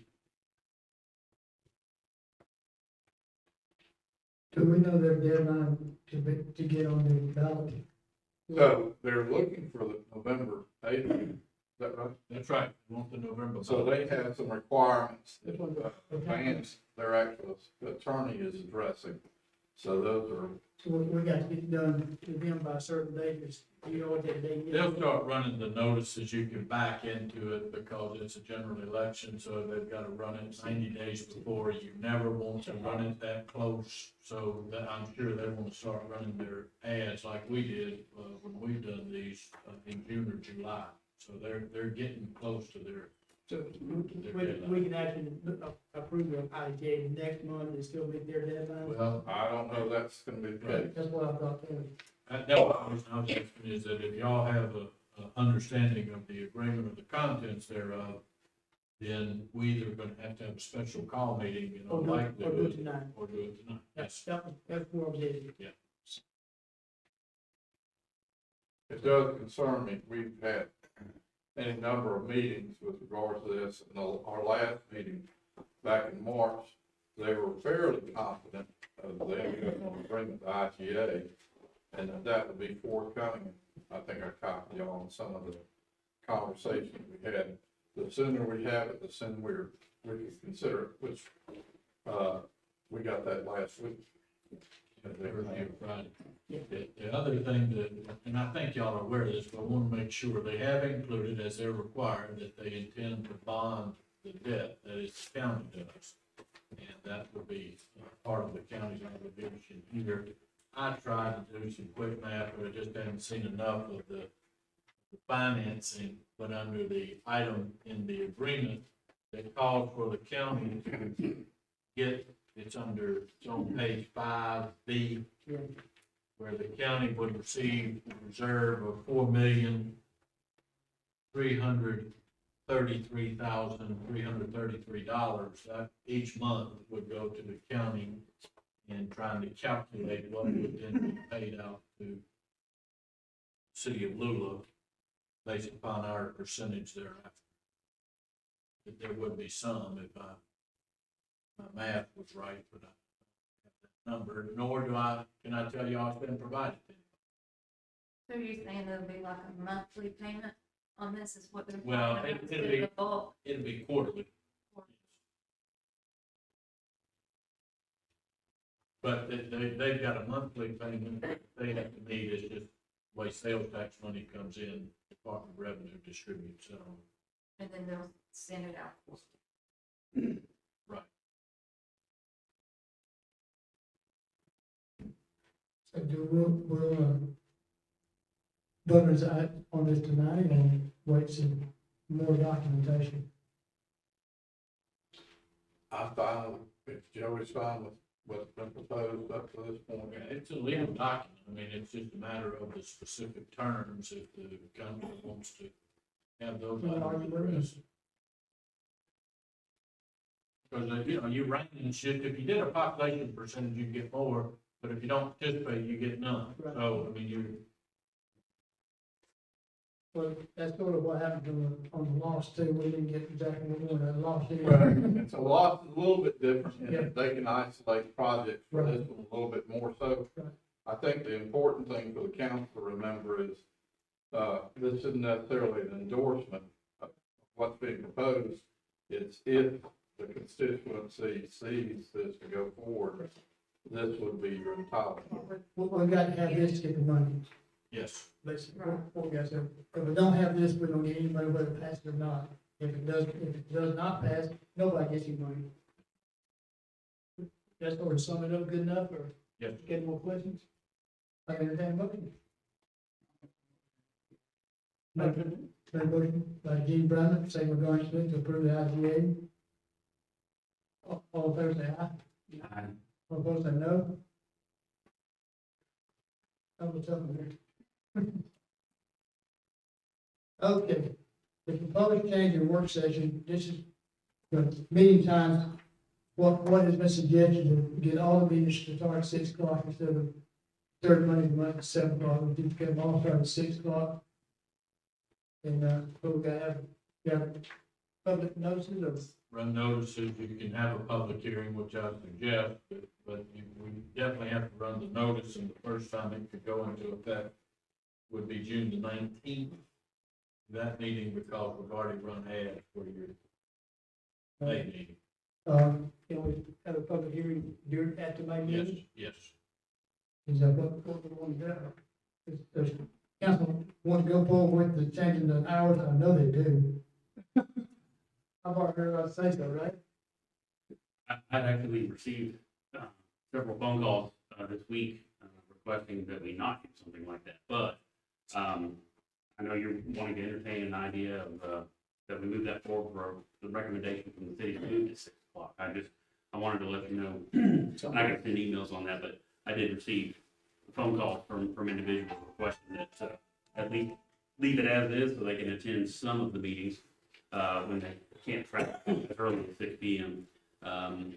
Do we know their deadline to get on the ballot? So they're looking for the November 8th, is that right? That's right, we want the November. So they have some requirements that Vance, their actual attorney, is addressing. So those are, So we got to get done to them by a certain date, you know what that date is? They'll start running the notices, you can back into it because it's a general election, so they've got to run it 90 days before. You never want to run it that close, so that I'm sure they want to start running their ads like we did when we've done these in June or July. So they're getting close to their. So we can actually approve of IGA next month and still meet their deadline? Well, I don't know that's gonna be the case. That's what I thought too. that was I was asking is that if y'all have a understanding of the agreement or the contents thereof, then we either gonna have to have a special call meeting, Or do it likelihood, tonight. or do it tonight. Yes. That's where I'm headed. It does concern me. We've had any number of meetings with regards to this. In our last meeting back in March, they were fairly confident of the agreement with IGA, and that would be forthcoming. I think I copied you on some of the conversations we had. The sooner we have it, the sooner we can consider it, which, we got that last week. Right. The other thing that, and I think y'all are aware of this, but I want to make sure they have included as they're required that they intend to bond the debt that is the county does. And that would be part of the county's obligation here. I tried to do some quick math, but I just haven't seen enough of the financing, but under the item in the agreement that calls for the county to get, it's on page 5B, where the county would receive a reserve of $4,333,333. That each month would go to the county in trying to calculate what would then be paid out to the city of Lula based upon our percentage thereafter. But there would be some if my math was right, but I have that number, nor can I tell y'all it's been provided to you. So you're saying it'll be like a monthly payment on this is what they're. Well, talking about, it'll instead of be- the bulk? It'll be quarterly. But they've got a monthly payment they have to meet, it's just the way sales tax money comes in, Department of Revenue distributes it on. And then they'll send it out. Right. So we'll vote on this tonight and wait some more documentation. I'm fine with, if Joey's fine with what's been proposed up to this point. Yeah, it's a legal document, I mean, it's just a matter of the specific terms, if the company wants to have those items addressed. Because, you range, if you did a population percentage, you get more, but if you don't participate, you get none. Right. So, I mean, Well, that's sort of what happened on the loss too, we didn't get exactly what we wanted, lost it. It's a lot, a little bit different, and Yeah. they can isolate projects for Right. this one a little bit more so. Right. I think the important thing for the council to remember is, this isn't necessarily an endorsement of what's being proposed. It's if the constituency sees this to go forward, this would be your entitlement. We've got to have this to get the money, yes. basically, what we got to, if we don't have this, we don't get anybody whether it passes or not. If it does not pass, nobody gets any money. That's sort of sum it up good enough, or Yes. get more questions? I entertain a motion. Motion. motion by Gene Brennan, second by Garnet Smith to approve the IGA. All in favor, say aye. Aye. All opposed, say no. That was something there. Okay, the proposed change in work session, this is the meeting times, what has been suggested to get all the meetings to start at 6 o'clock instead of third Monday of the month at 7 o'clock, we did get them all started at 6 o'clock. And, but we got public notices of, Run notices, you can have a public hearing, which I suggest, but we definitely have to run the notice, and the first time it could go into effect would be June the 19th. That meeting, because we've already run ads for your May meeting. can we have a public hearing during, at the May Yes, meeting? yes. Is that what we want to do? Does council want to go forward with the changing the hours? I know they do. I've already heard about say so, right? I've actually received several phone calls this week requesting that we not do something like that. But I know you're wanting to entertain an idea of that we move that forward for the recommendation from the city to move to 6 o'clock. I wanted to let you know, and I can send emails on that, but I did receive phone calls from individuals requesting that at least leave it as is so they can attend some of the meetings when they can't travel as early as 6 p.m. I'd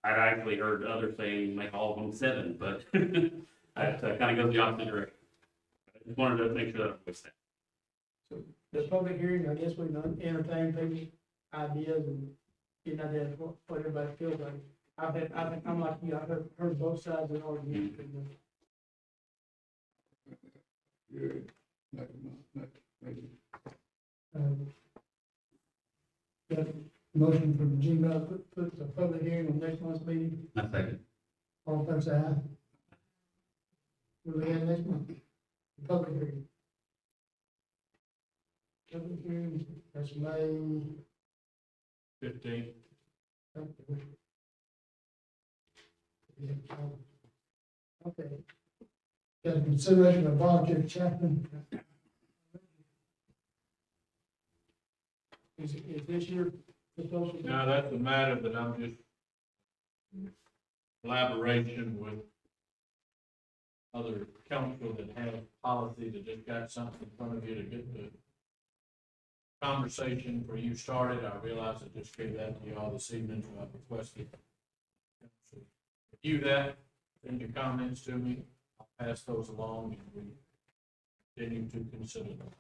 actually heard others saying make all of them 7, but that kind of goes the opposite direction. I just wanted to make sure that I voiced that. So the public hearing, I guess we can entertain people's ideas and get an idea of what everybody feels like. I'm like you, I've heard both sides of the argument. Good. Got a motion from Gene Bell, put the public hearing on next month's meeting. I second. All in favor, say aye. Will we have next month? The public hearing. Public hearing, that's May. 15th. Okay. Got a consideration of volunteer chaplain. Is this your proposal? Now, that's a matter that I'm just in collaboration with other council that have policy that just got something in front of you to get the conversation for you started. I realize I just gave that to you all this evening, so I've requested council review that, send your comments to me. I'll pass those along and we continue to consider them.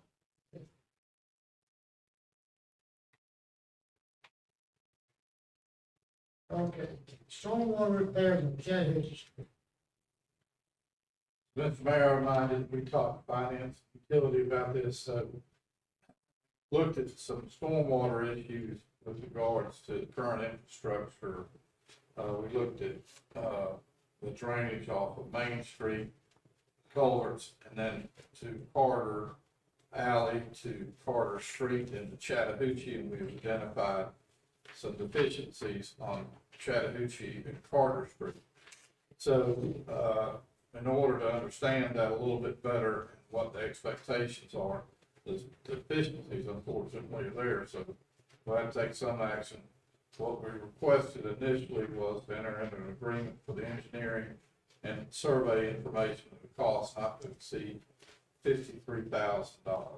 Okay, stormwater repairs and Chattahoochee. Mr. Mayor, reminded, we talked finance utility about this, so looked at some stormwater issues with regards to the current infrastructure. We looked at, the drainage off of Main Street, culverts, and then to Carter Alley to Carter Street into Chattahoochee, and we've identified some deficiencies on Chattahoochee and Carter Street. So, in order to understand that a little bit better, and what the expectations are, the deficiencies unfortunately are there, so we'll have to take some action. What we requested initially was to enter into an agreement for the engineering and survey information of the cost not to exceed $53,000.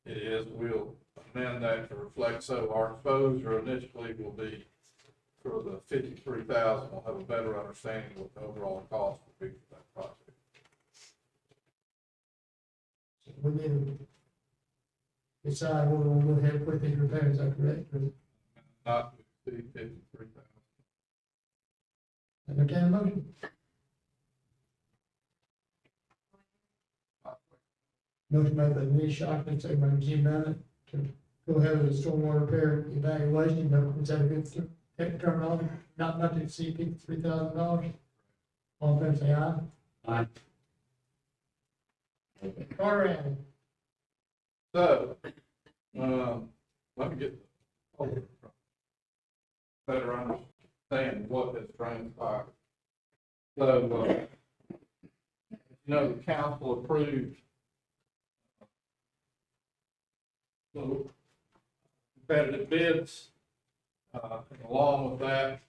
It is, we'll amend that to reflect, so our exposure initially will be for the 53,000, we'll have a better understanding of what the overall cost will be for that project. We need to decide what we'll go ahead with these repairs, is that correct? Not to exceed 53,000. Entertain a motion. Motion made by Denise Shockman, second by Jim Bennett, to go ahead with the stormwater repair evaluation. Is that a good terminology? Not to exceed $53,000. All in favor, say aye. Aye. Carter Alley. So, let me get better understand what has transpired. So, you know, the council approved the competitive bids. And along with that,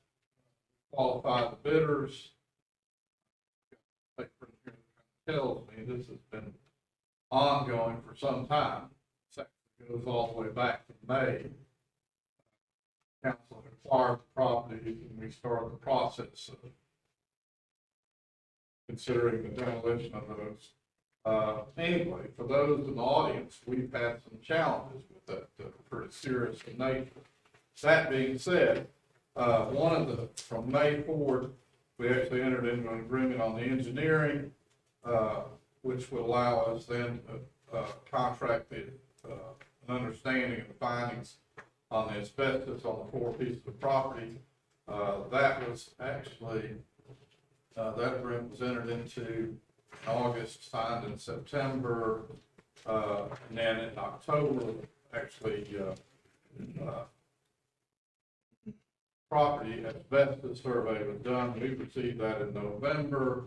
qualified the bidders. Paper here tells me this has been ongoing for some time. It goes all the way back to May. Council acquired the property and we started the process of considering the demolition of those. Anyway, for those in the audience, we've had some challenges with that, pretty serious in nature. That being said, from May forward, we actually entered into an agreement on the engineering, which would allow us then to contract an understanding of the findings on the asbestos on the 4 pieces of property. That was actually, that agreement was entered into in August, signed in September, and then in October, actually, property asbestos survey was done. We received that in November.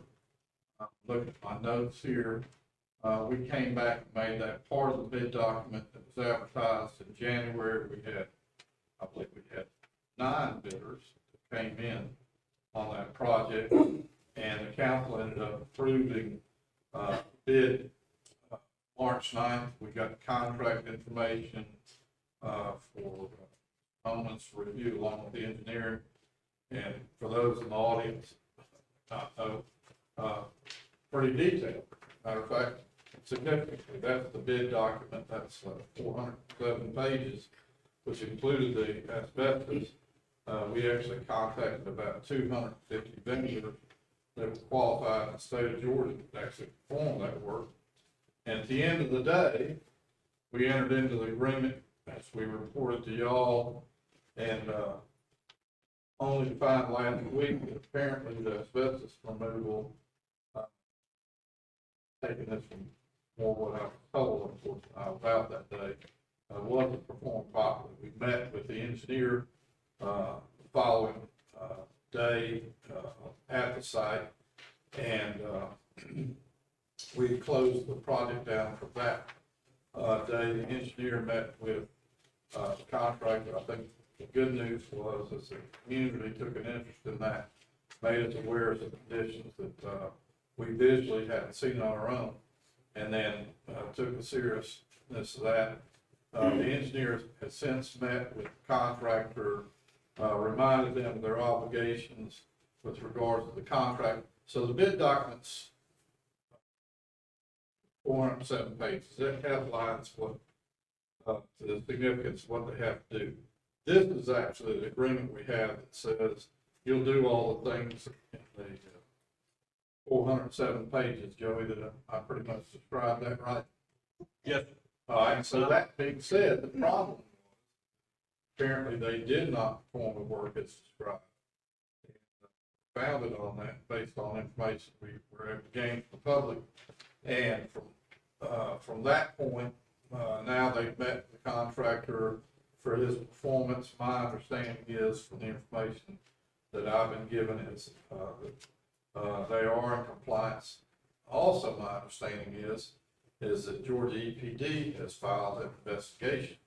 Look at my notes here. We came back and made that part of the bid document that was advertised in January. I believe we had 9 bidders that came in on that project, and the council ended up approving bid March 9th. We got contract information for moments review along with the engineering. And for those in the audience, pretty detailed. Matter of fact, significantly, that's the bid document. That's 407 pages, which included the asbestos. We actually contacted about 250 vendors that were qualified in the state of Georgia to actually perform that work. And at the end of the day, we entered into the agreement as we reported to y'all, and only to find last week that apparently the asbestos removal, taking this from more what I was told, unfortunately, about that day, wasn't performed properly. We met with the engineer following day at the site, and we closed the project down for that day. The engineer met with the contractor. I think the good news was that the community took an interest in that, made us aware of the conditions that we visually hadn't seen on our own, and then took the seriousness of that. The engineers has since met with the contractor, reminded them of their obligations with regards to the contract. So the bid documents, 407 pages, it outlines what the significance of what they have to do. This is actually the agreement we have that says you'll do all the things in the 407 pages, Joey, that I pretty much described that right? Yes. All right, so that being said, the problem was apparently they did not perform the work as described. Founded on that based on information we were able to gain from the public. And from that point, now they've met the contractor for his performance. My understanding is, from the information that I've been given, is that they are in compliance. Also, my understanding is that Georgia EPD has filed an investigation.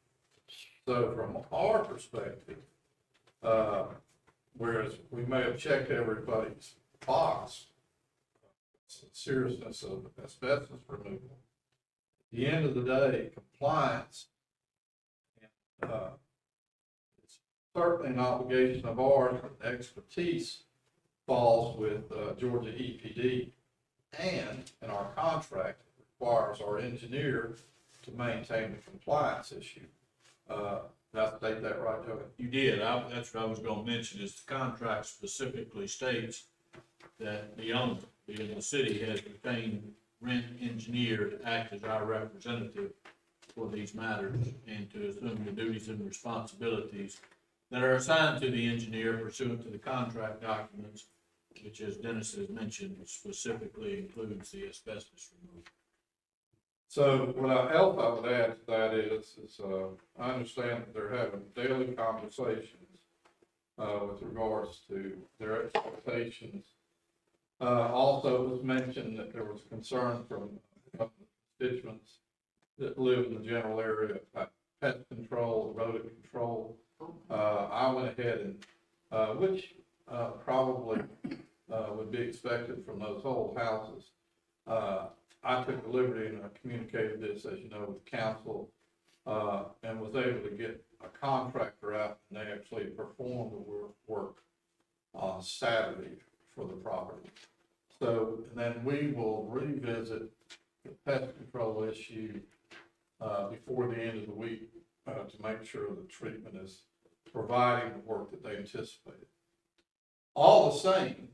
So from our perspective, whereas we may have checked everybody's box, the seriousness of asbestos removal, at the end of the day, compliance, it's certainly an obligation of ours, but the expertise falls with Georgia EPD, and in our contract, it requires our engineer to maintain the compliance issue. Did I state that right, Joey? You did. That's what I was gonna mention, is the contract specifically states that the owner, being the city, has retained rent engineer to act as our representative for these matters and to assume the duties and responsibilities that are assigned to the engineer pursuant to the contract documents, which, as Dennis has mentioned, specifically includes the asbestos removal. So what else I would add to that is I understand that they're having daily conversations with regards to their expectations Also, it was mentioned that there was concern from constituents that live in the general area about pest control, rodent control. I went ahead and, which, probably, would be expected from those whole houses. I took the liberty and I communicated this, as you know, with the council, and was able to get a contractor out, and they actually performed the work on Saturday for the property. So, and then we will revisit the pest control issue, before the end of the week, to make sure the treatment is providing the work that they anticipated. All the same,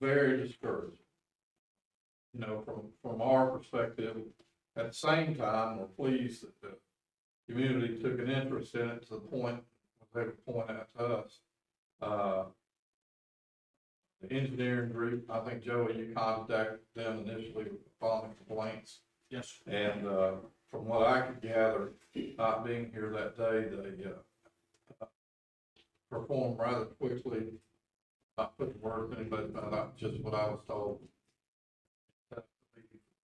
very discouraging. You know, from our perspective, at the same time, we're pleased that the community took an interest in it to the point they would point out to us. The engineering group, I think, Joey, you contacted them initially upon the complaints. Yes. And, from what I could gather, not being here that day, they, performed rather quickly. Not putting words in anybody, but not just what I was told.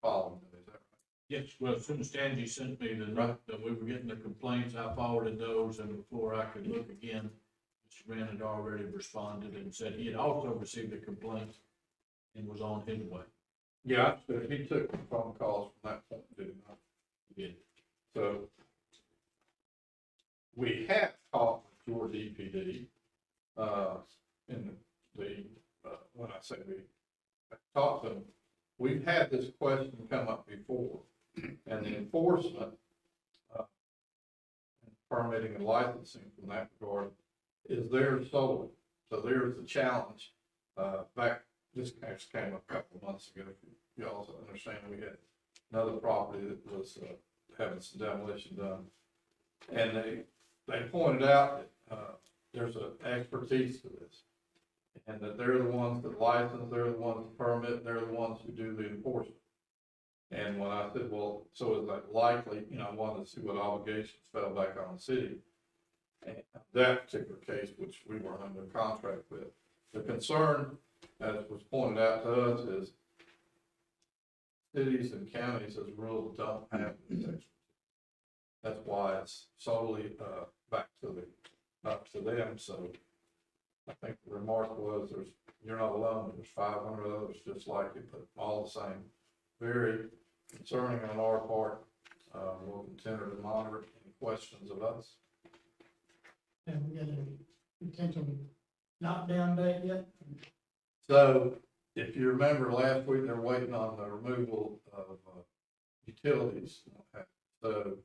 Following it, is that right? Yes, well, as soon as Tangi sent me the Right. note that we were getting the complaints, I forwarded those, and before I could look again, Mr. Grant had already responded and said he had also received the complaint and was on his way. Yeah, so he took phone calls from that point, did he not? He did. So we have talked with your DPD, in when I say we talked to them, we've had this question come up before, and the enforcement, permitting and licensing from that regard is theirs solely. So there's the challenge. This case came up a couple of months ago. You also understand we had another property that was having some demolition done. And they pointed out that there's an expertise to this. And that they're the ones that license, they're the ones that permit, they're the ones who do the enforcement. And when I said, well, so is that likely, I wanted to see what obligations fell back on the city. And that particular case, which we were under contract with, the concern, as was pointed out to us, is cities and counties as a rule don't have this expertise. That's why it's solely, back up to them, so. I think the remark was you're not alone, there's 500 others just like you, but all the same. Very concerning on our part. We'll continue to monitor any questions of us. And we got a potential knockdown date yet? So if you remember last week, they're waiting on the removal of utilities. So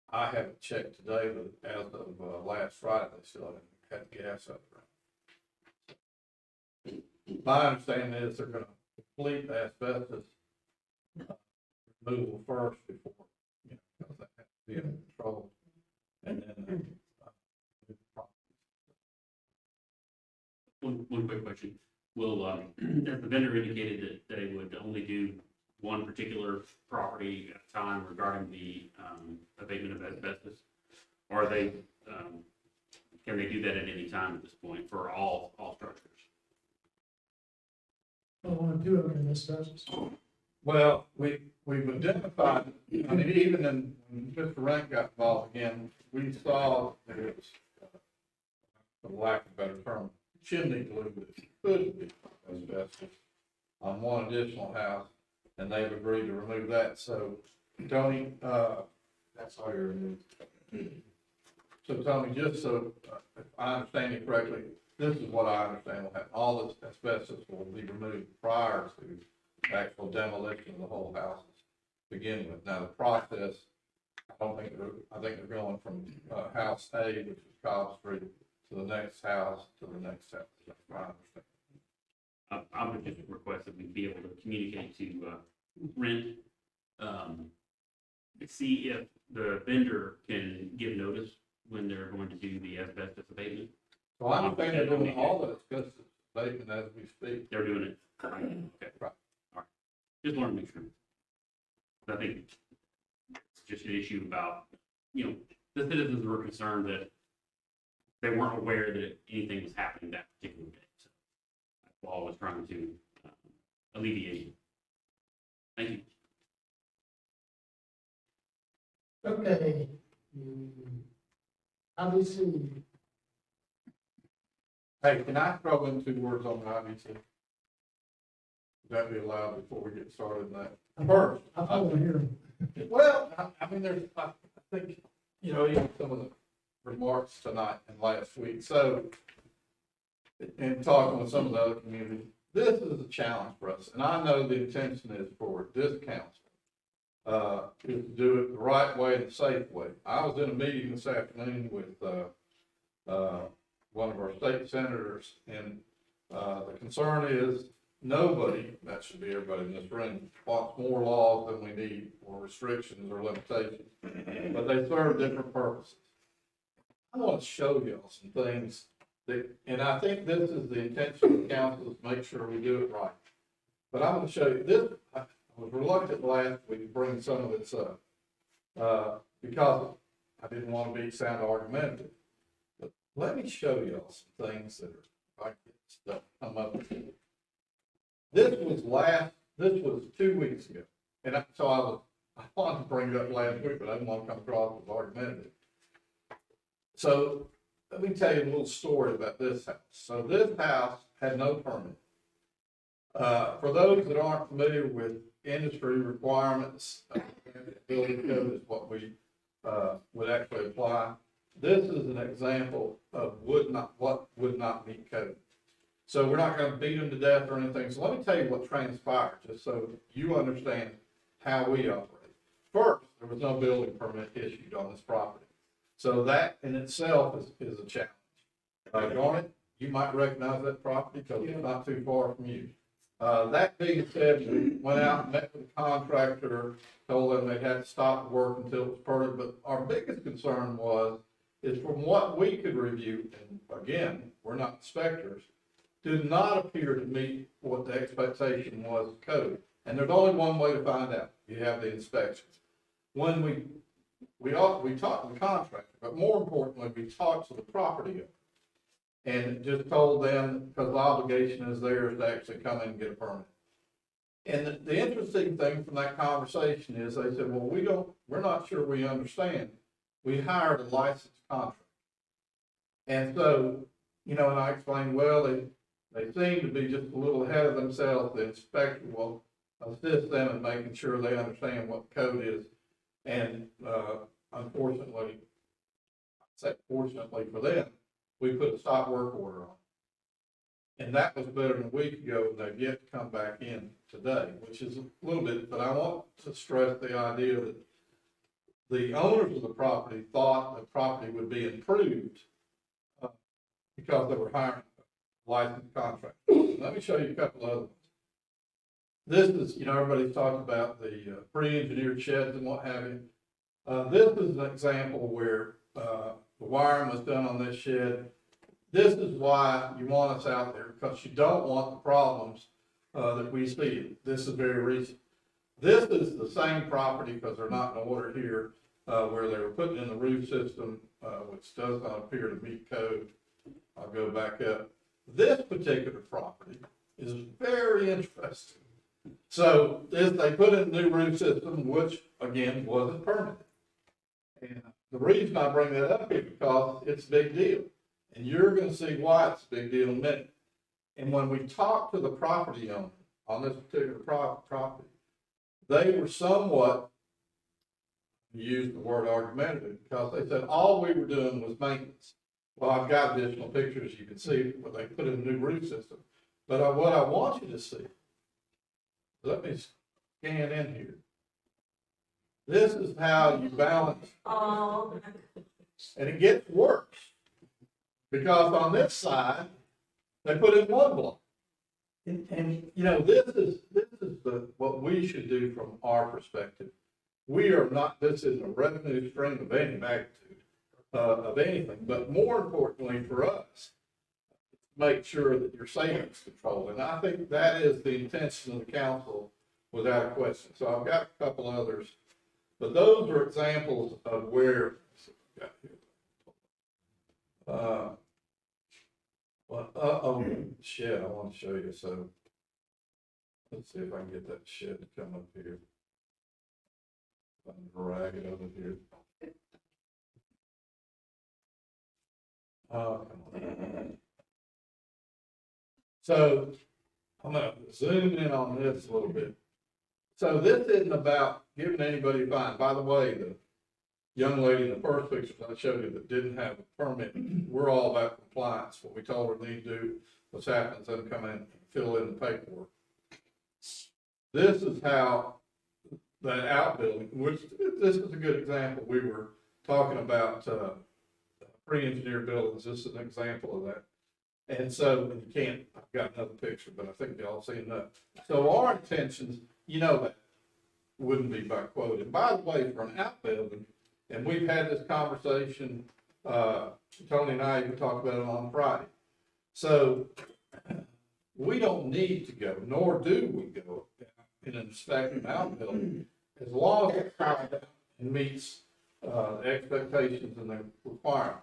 I haven't checked today, but as of last Friday, they still haven't had gas up there. My understanding is they're gonna complete the asbestos removal first before, because that has to be under control. And then, One quick question. Will, has the vendor indicated that they would only do one particular property at a time regarding the abatement of asbestos? Or are they, can they do that at any time at this point for all structures? I want to do it in this process. well, we've identified, I mean, even when Mr. Rank got involved again, we saw that it was, for lack of a better term, chimney glue that could be asbestos on one additional house, and they've agreed to remove that. So, Tony, that's all you're removed. So, Tony, just so if I understand you correctly, this is what I understand will happen. All this asbestos will be removed prior to actual demolition of the whole house to begin with. Now, the process, I think they're going from house A, which is Cobb Street, to the next house, to the next house. That's my understanding. I would just request that we be able to communicate to Rent, see if the vendor can give notice when they're going to do the asbestos abatement. So I understand they're doing all the asbestos abatement as we speak. They're doing it. Okay, Right. all right. Just want to make sure. I think it's just an issue about, the citizens were concerned that they weren't aware that anything was happening that particular day. So trying to alleviate. Thank you. Okay. Obviously, Hey, can I throw in 2 words on the IBC? Would that be allowed before we get started in that? First, I want to hear. well, I mean, I think, you know, even some of the remarks tonight and last week, so, in talking with some of the other communities, this is a challenge for us, and I know the intention is for this council, is to do it the right way and the safe way. I was in a meeting this afternoon with, one of our state senators, and, the concern is nobody, that should be everybody in this room, wants more laws than we need, or restrictions or limitations, but they serve different purposes. I want to show y'all some things that, and I think this is the intention of the council, is to make sure we do it right. But I'm going to show you this. I was reluctant last week to bring some of this up, because I didn't want to sound argumentative. But let me show y'all some things that are, I get stuff come up with. This was 2 weeks ago, and I wanted to bring it up last week, but I didn't want to come across as argumentative. So, let me tell you a little story about this house. So this house had no permit. For those that aren't familiar with industry requirements, building code is what we, would actually apply. This is an example of what would not meet code. So we're not gonna beat them to death or anything. So let me tell you what transpired, just so you understand how we operate. First, there was no building permit issued on this property. So that in itself is a challenge. Garnet, you might recognize that property because it's not too far from you. That being said, we went out and met with the contractor, told them they had to stop work until it was permitted. But our biggest concern is from what we could review, and again, we're not inspectors, did not appear to meet what the expectation was of code. And there's only one way to find out. You have the inspections. When we talked to the contractor, but more importantly, we talked to the property owner. And just told them, because the obligation is theirs to actually come in and get a permit. And the interesting thing from that conversation is they said, well, we're not sure we understand. We hired a licensed contractor. And so, you know, and I explained, well, they seem to be just a little ahead of themselves. The inspector will assist them in making sure they understand what code is. And, unfortunately, I say fortunately for them, we put a stop work order on. And that was better than a week ago, and they've yet to come back in today, which is a little bit, but I want to stress the idea that the owners of the property thought the property would be improved because they were hiring a licensed contractor. Let me show you a couple of other ones. This is, you know, everybody's talking about the pre-engineered sheds and what have you. This is an example where the wiring was done on this shed. This is why you want us out there, because you don't want the problems that we see. This is very recent. This is the same property, because they're not in order here, where they were putting in the roof system, which does not appear to meet code. I'll go back up. This particular property is very interesting. So they put in a new roof system, which again wasn't permitted. And the reason I bring that up is because it's a big deal. And you're going to see why it's a big deal in a minute. And when we talked to the property owner on this particular property, they were somewhat, used the word argumentative, because they said all we were doing was maintenance. Well, I've got additional pictures you can see where they put in a new roof system. But what I want you to see, let me scan in here. This is how you balance. Oh. And it gets worse. Because on this side, they put in one block. And you know, this is what we should do from our perspective. We are not, this is a revenue stream of any magnitude, of anything, but more importantly for us, make sure that your savings controlled. And I think that is the intention of the council without a question. So I've got a couple others, but those are examples of where, oh, shit, I want to show you. So Let's see if I can get that shed to come up here. If I can drag it over here. Come on. So, I'm gonna zoom in on this a little bit. So this isn't about giving anybody a fine. By the way, the young lady in the first pictures I showed you that didn't have a permit, we're all about compliance. What we told her need to do, what's happening, is them come in and fill in the paperwork. This is how that outbuilding, which this is a good example. We were talking about pre-engineered buildings. This is an example of that. And so, and you can't, I've got another picture, but I think y'all seen that. So our intentions, you know, that wouldn't be by quote. And by the way, for an outbuilding, and we've had this conversation, Tony and I even talked about it on Friday. So we don't need to go, nor do we go in an inspecting outbuilding, as long as it's tied and meets expectations and the requirements.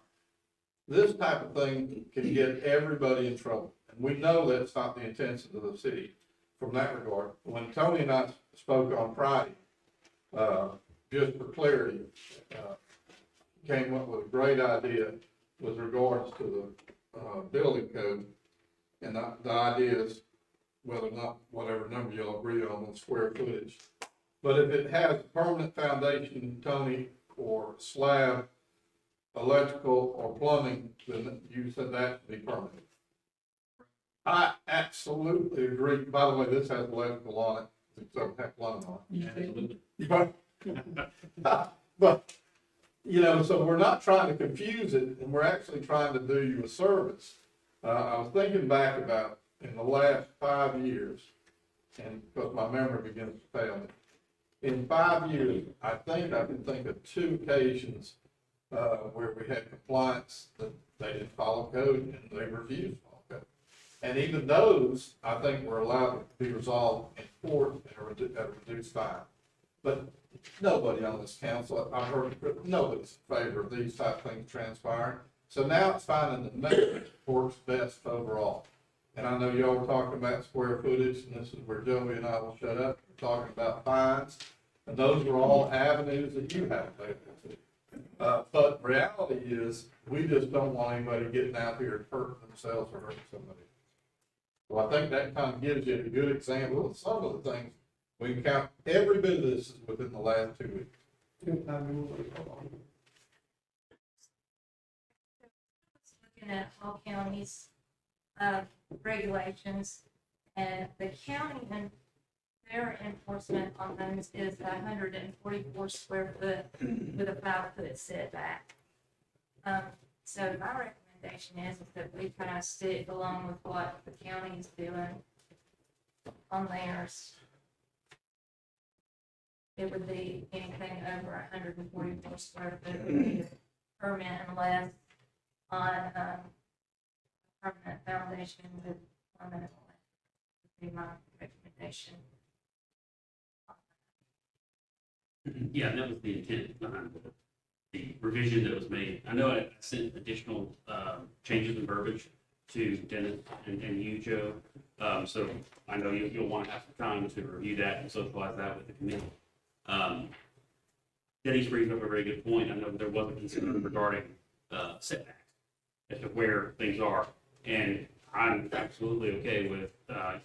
This type of thing can get everybody in trouble, and we know that's not the intention of the city from that regard. When Tony and I spoke on Friday, just for clarity, came up with a great idea with regards to the building code, and the idea is whether or not whatever number y'all agree on square footage. But if it has a permanent foundation, Tony, or slab, electrical or plumbing, then you said that to be permanent. I absolutely agree. By the way, this has electrical on it. It doesn't have plumbing on it. But, you know, so we're not trying to confuse it, and we're actually trying to do you a service. I was thinking back about in the last 5 years, and because my memory begins to fail me, in 5 years, I can think of 2 occasions where we had compliance that they didn't follow code and they refused to follow code. And even those, I think, were allowed to be resolved in court at a reduced fine. But nobody on this council, I've heard, nobody's in favor of these type of things transpiring. So now it's finding the method that works best overall. And I know y'all were talking about square footage, and this is where Joey and I will shut up. We're talking about fines, and those are all avenues that you have available to. But reality is, we just don't want anybody getting out here and hurting themselves or hurting somebody. So I think that kind of gives you a good example of some of the things we can count. Every bit of this is within the last 2 weeks. Looking at all counties, regulations, and the county and their enforcement on those is 144 square foot with a 5-foot setback. So my recommendation is that we kind of stick along with what the county is doing on theirs. It would be anything over 144 square foot would be a permit unless on permanent foundation with permanent would be my recommendation. Yeah, that was the intent behind the revision that was made. I know I sent additional changes in verbiage to Dennis and you, Joe. So I know you'll want to have some time to review that and socialize that with the committee. Denny's brings up a very good point. I know there was a concern regarding setbacks as to where things are. And I'm absolutely okay with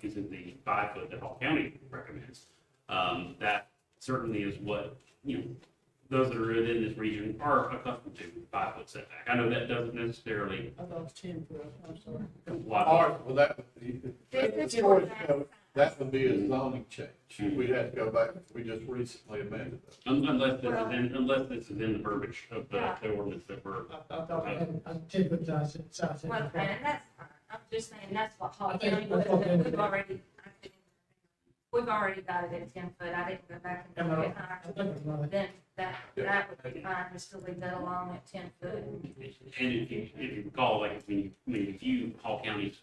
using the 5-foot that Hall County recommends. That certainly is what, those that are in this region are accustomed to, 5-foot setback. I know that doesn't necessarily. I thought it was 10 foot, I'm sorry. All right, well, that would be a zoning change. We'd have to go back, we just recently amended that. Unless this is in the verbiage of the ordinance that we're. I thought I had a 10 foot size. Well, and that's fine. I'm just saying that's what Hall I think County that's was, what they but did. we've already got it at 10 foot. I didn't go back and look at I higher. think it's right. Then that would be fine, just to leave that alone at 10 foot. And if you recall, like, when you view Hall County's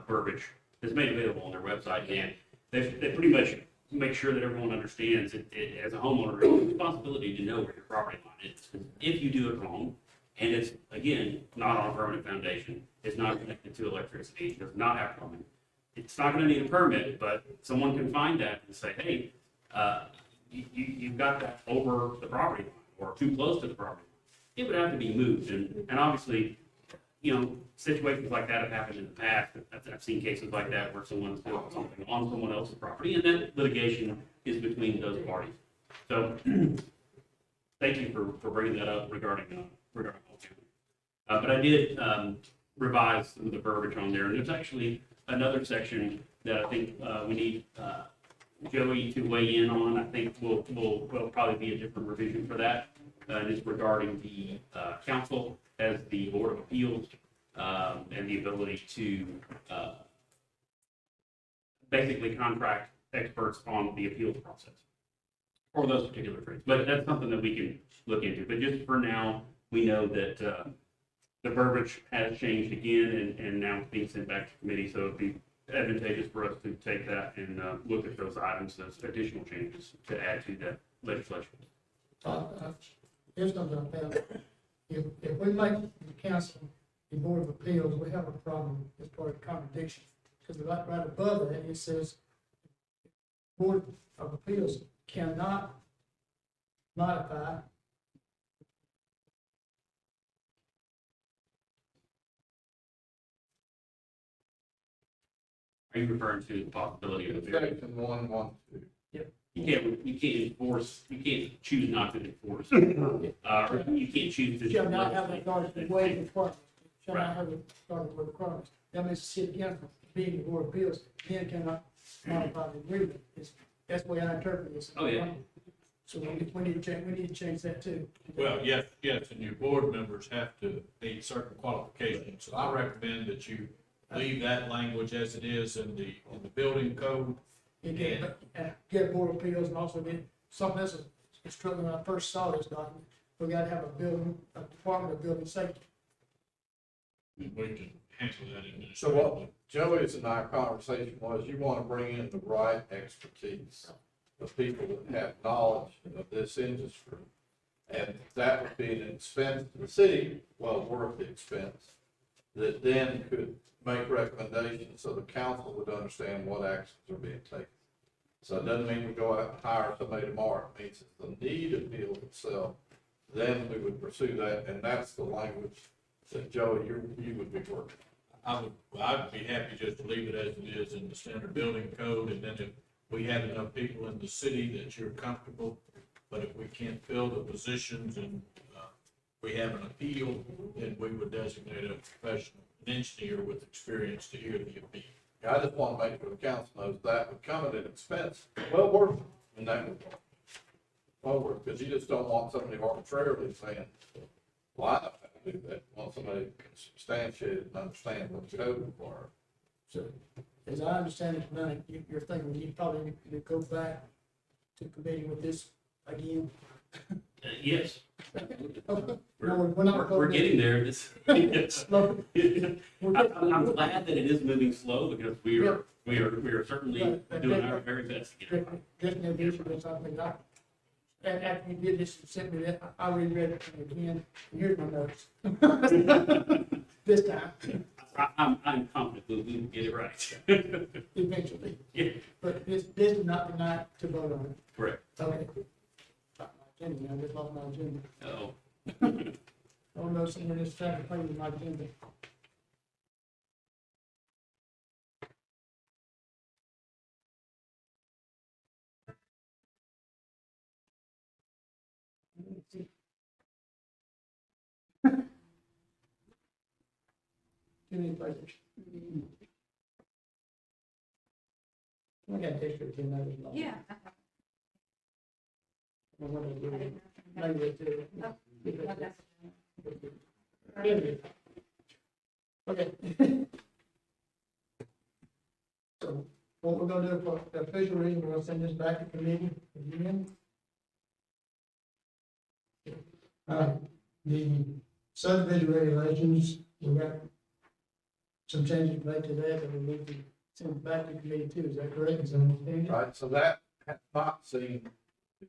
verbiage that's made available on their website, and they pretty much make sure that everyone understands it, as a homeowner, it's a responsibility to know where your property line is. If you do it wrong, and it's, again, not on a permanent foundation, it's not connected to electricity, it does not have plumbing, it's not gonna need a permit, but someone can find that and say, hey, you've got that over the property line or too close to the property line. It would have to be moved, and obviously, you know, situations like that have happened in the past. I've seen cases like that where someone's built something on someone else's property, and then litigation is between those parties. So, thank you for bringing that up regarding Whole County. But I did revise some of the verbiage on there, and there's actually another section that I think we need Joey to weigh in on. I think will probably be a different revision for that, and it's regarding the council as the Board of Appeals and the ability to basically contract experts on the appeals process for those particular trades. But that's something that we can look into. But just for now, we know that the verbiage has changed again, and now it's being sent back to committee. So it'd be advantageous for us to take that and look at those items as additional changes to add to that legislation. Here's something I found. If we make the council the Board of Appeals, we have a problem as part of contradiction. Because right above that, it says, Board of Appeals cannot modify Are you referring to the possibility of the variance? Section 112. You can't choose not to enforce. Or you can't choose to. shall not have authority to waive requirements. Shall not have authority to waive requirements. That means the city council, being the Board of Appeals, then cannot modify the agreement. That's the way I interpret this. Oh, yeah. So we need to change that too. Well, yes, and your board members have to meet certain qualifications. So I recommend that you leave that language as it is in the building code. Get Board of Appeals and also get something else that struck me when I first saw this document. We gotta have a Department of Building Safety. We can handle that So administratively. what Joey's and our conversation was, you want to bring in the right expertise, the people that have knowledge of this industry. And that would be an expense to the city, well worth the expense, that then could make recommendations so the council would understand what actions are being taken. So it doesn't mean we go out and hire somebody tomorrow. It means it's the need appeal itself, then we would pursue that, and that's the language that Joey, you would be working. I'd be happy just to leave it as it is in the standard building code, and then if we have enough people in the city that you're comfortable, but if we can't fill the positions and we have an appeal, then we would designate a professional, an engineer with experience to hear the appeal. I just want to make sure the council knows that would come at an expense, well worth it, and that would, well worth, because you just don't want somebody arbitrarily saying, well, I don't have to do that. You want somebody who can substantiate it and understand what the code requires. So, as I understand it tonight, you're thinking you probably need to go back to committee with this again. Yes. No, we're not. We're getting there. Slow. I'm glad that it is moving slow because we are certainly doing our very best to get it. Just an addition or something, and after you did this, and sent me that, I reread it again, here's my notes. This time, I'm confident we'll get it right. eventually, Yeah, but this is not the night to vote on it. correct. Okay. Got my agenda, I just lost my agenda. Oh, Oh no, someone is trying to play with my agenda. Let's see. Too many places. I got district in there. Yeah. Maybe they do. Okay. So what we're gonna do for the official reason, we're gonna send this back to committee again. The subdivision regulations, we got some changes made to that we need to send back to committee too, is that correct? Is that understanding? Right, so that had not seen,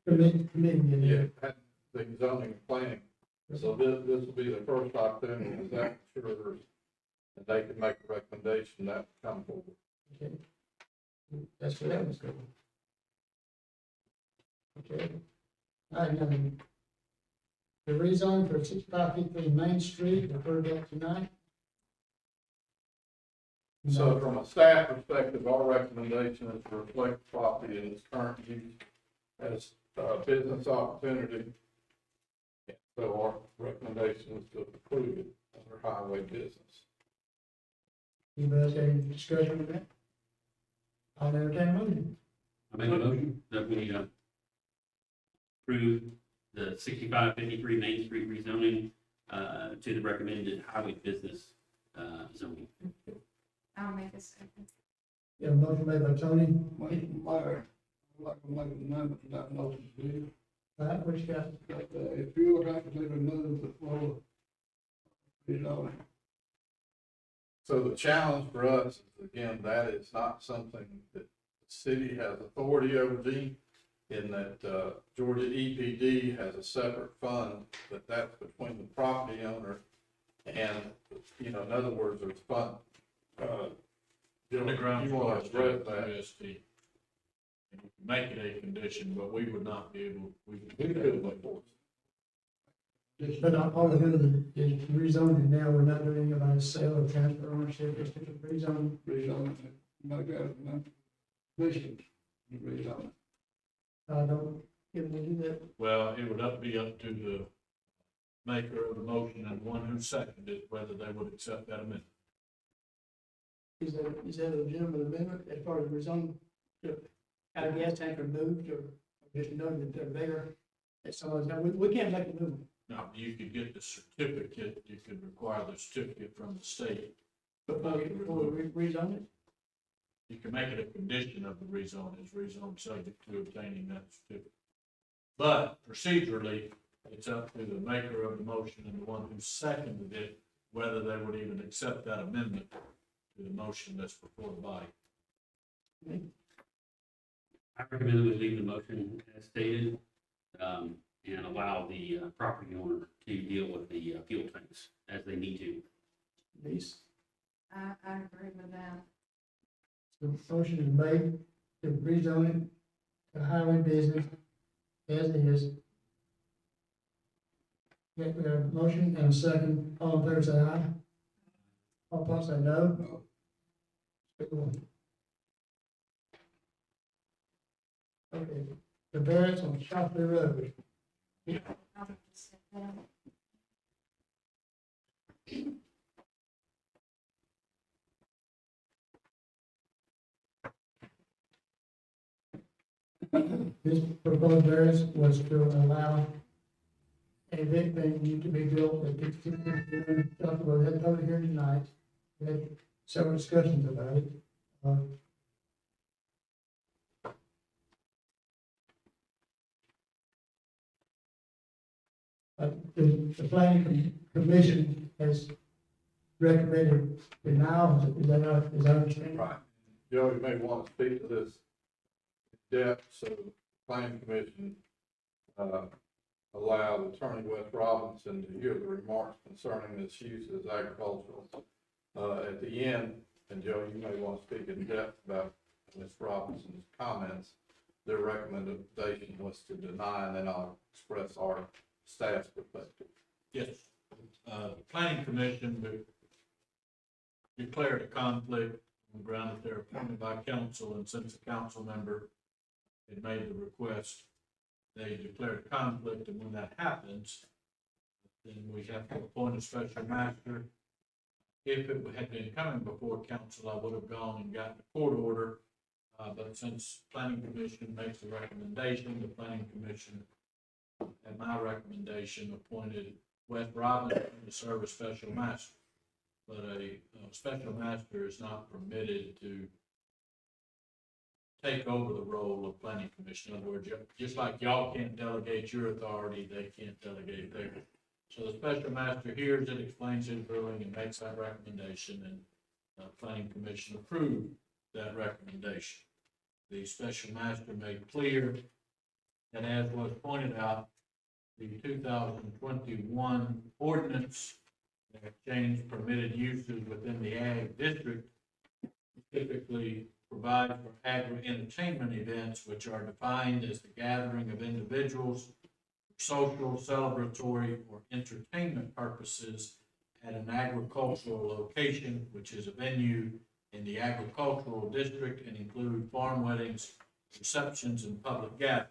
Committee, yet, had the zoning and planning. So this will be the first opportunity, is that sure, and they can make a recommendation that would come forward. Okay. That's where that was going. Okay. All right, now, the rezone for 6553 Main Street, we've heard that tonight. So from a staff perspective, our recommendation is to reflect the property in its current use as a business opportunity. So our recommendation is to approve it under highway business. Anybody else got any discussion with that? I'll entertain a motion. I make a motion that we, approve the 6553 Main Street rezoning, to the recommended highway business, zoning. I'll make a second. You have a motion made by Tony. Mayor, I'd like to make an amendment to that motion, please. All right, what you got? That, if you would actually remove the floor, rezoning. So the challenge for us is, again, that is not something that the city has authority over, Gene, in that, Georgia EPD has a separate fund, but that's between the property owner and, you know, in other words, there's fund, Underground you want to storage, address that? UST. And you can make it a condition, but we would not be able, we We could. could enforce it. But all we're doing is rezoning now, we're not doing anything about a sale or transfer ownership, it's just a rezoning. Rezoning, make that amendment. Commission, rezoning. Don't, give me do that. Well, it would be up to the maker of the motion and the one who seconded it, whether they would accept that amendment. Is that a legitimate amendment as far as rezoning? Out of gas tank removed or just knowing that they're there? At some other time, we can't make a movement. Now, you could get the certificate, you could require the certificate from the state. Before we rezone it? You can make it a condition of the rezone, is rezone subject to obtaining that certificate. But procedurally, it's up to the maker of the motion and the one who seconded it, whether they would even accept that amendment to the motion that's before the body. I recommend that we leave the motion as stated, and allow the, property owner to deal with the, fuel tanks as they need to. Denise? I agree with that. The motion is made to rezone it to highway business as is. We have a motion and a second, all in favor say aye. All opposed say no. No. Speak one. Okay, the variance on Shopley Road. I'll just sit down. This proposed variance was to allow a big thing to be built at 1551 Shopley Road. We had public hearing tonight. We had several discussions about it. The planning commission has recommended denial, is that not, is that understanding? Right. Joe, you may want to speak to this in depth, so the planning commission, allowed Attorney Wes Robinson to hear the remarks concerning this use as agricultural. At the end, and Joe, you may want to speak in depth about Ms. Robinson's comments. Their recommendation was to deny, and then I'll express our staff's perspective. Yes, the planning commission declared a conflict on the ground that they're appointed by council, and since the council member had made the request, they declared a conflict, and when that happens, then we have to appoint a special master. If it had been coming before council, I would have gone and gotten a court order, but since planning commission makes the recommendation, the planning commission, at my recommendation, appointed Wes Robinson to serve as special master. But a special master is not permitted to take over the role of planning commission. In other words, just like y'all can't delegate your authority, they can't delegate theirs. So the special master hears it, explains his ruling, and makes that recommendation, and planning commission approved that recommendation. The special master made clear, and as was pointed out, the 2021 ordinance that changed permitted uses within the ag district typically provide for agri-entertainment events, which are defined as the gathering of individuals for social, celebratory, or entertainment purposes at an agricultural location, which is a venue in the agricultural district and include farm weddings, receptions, and public gatherings.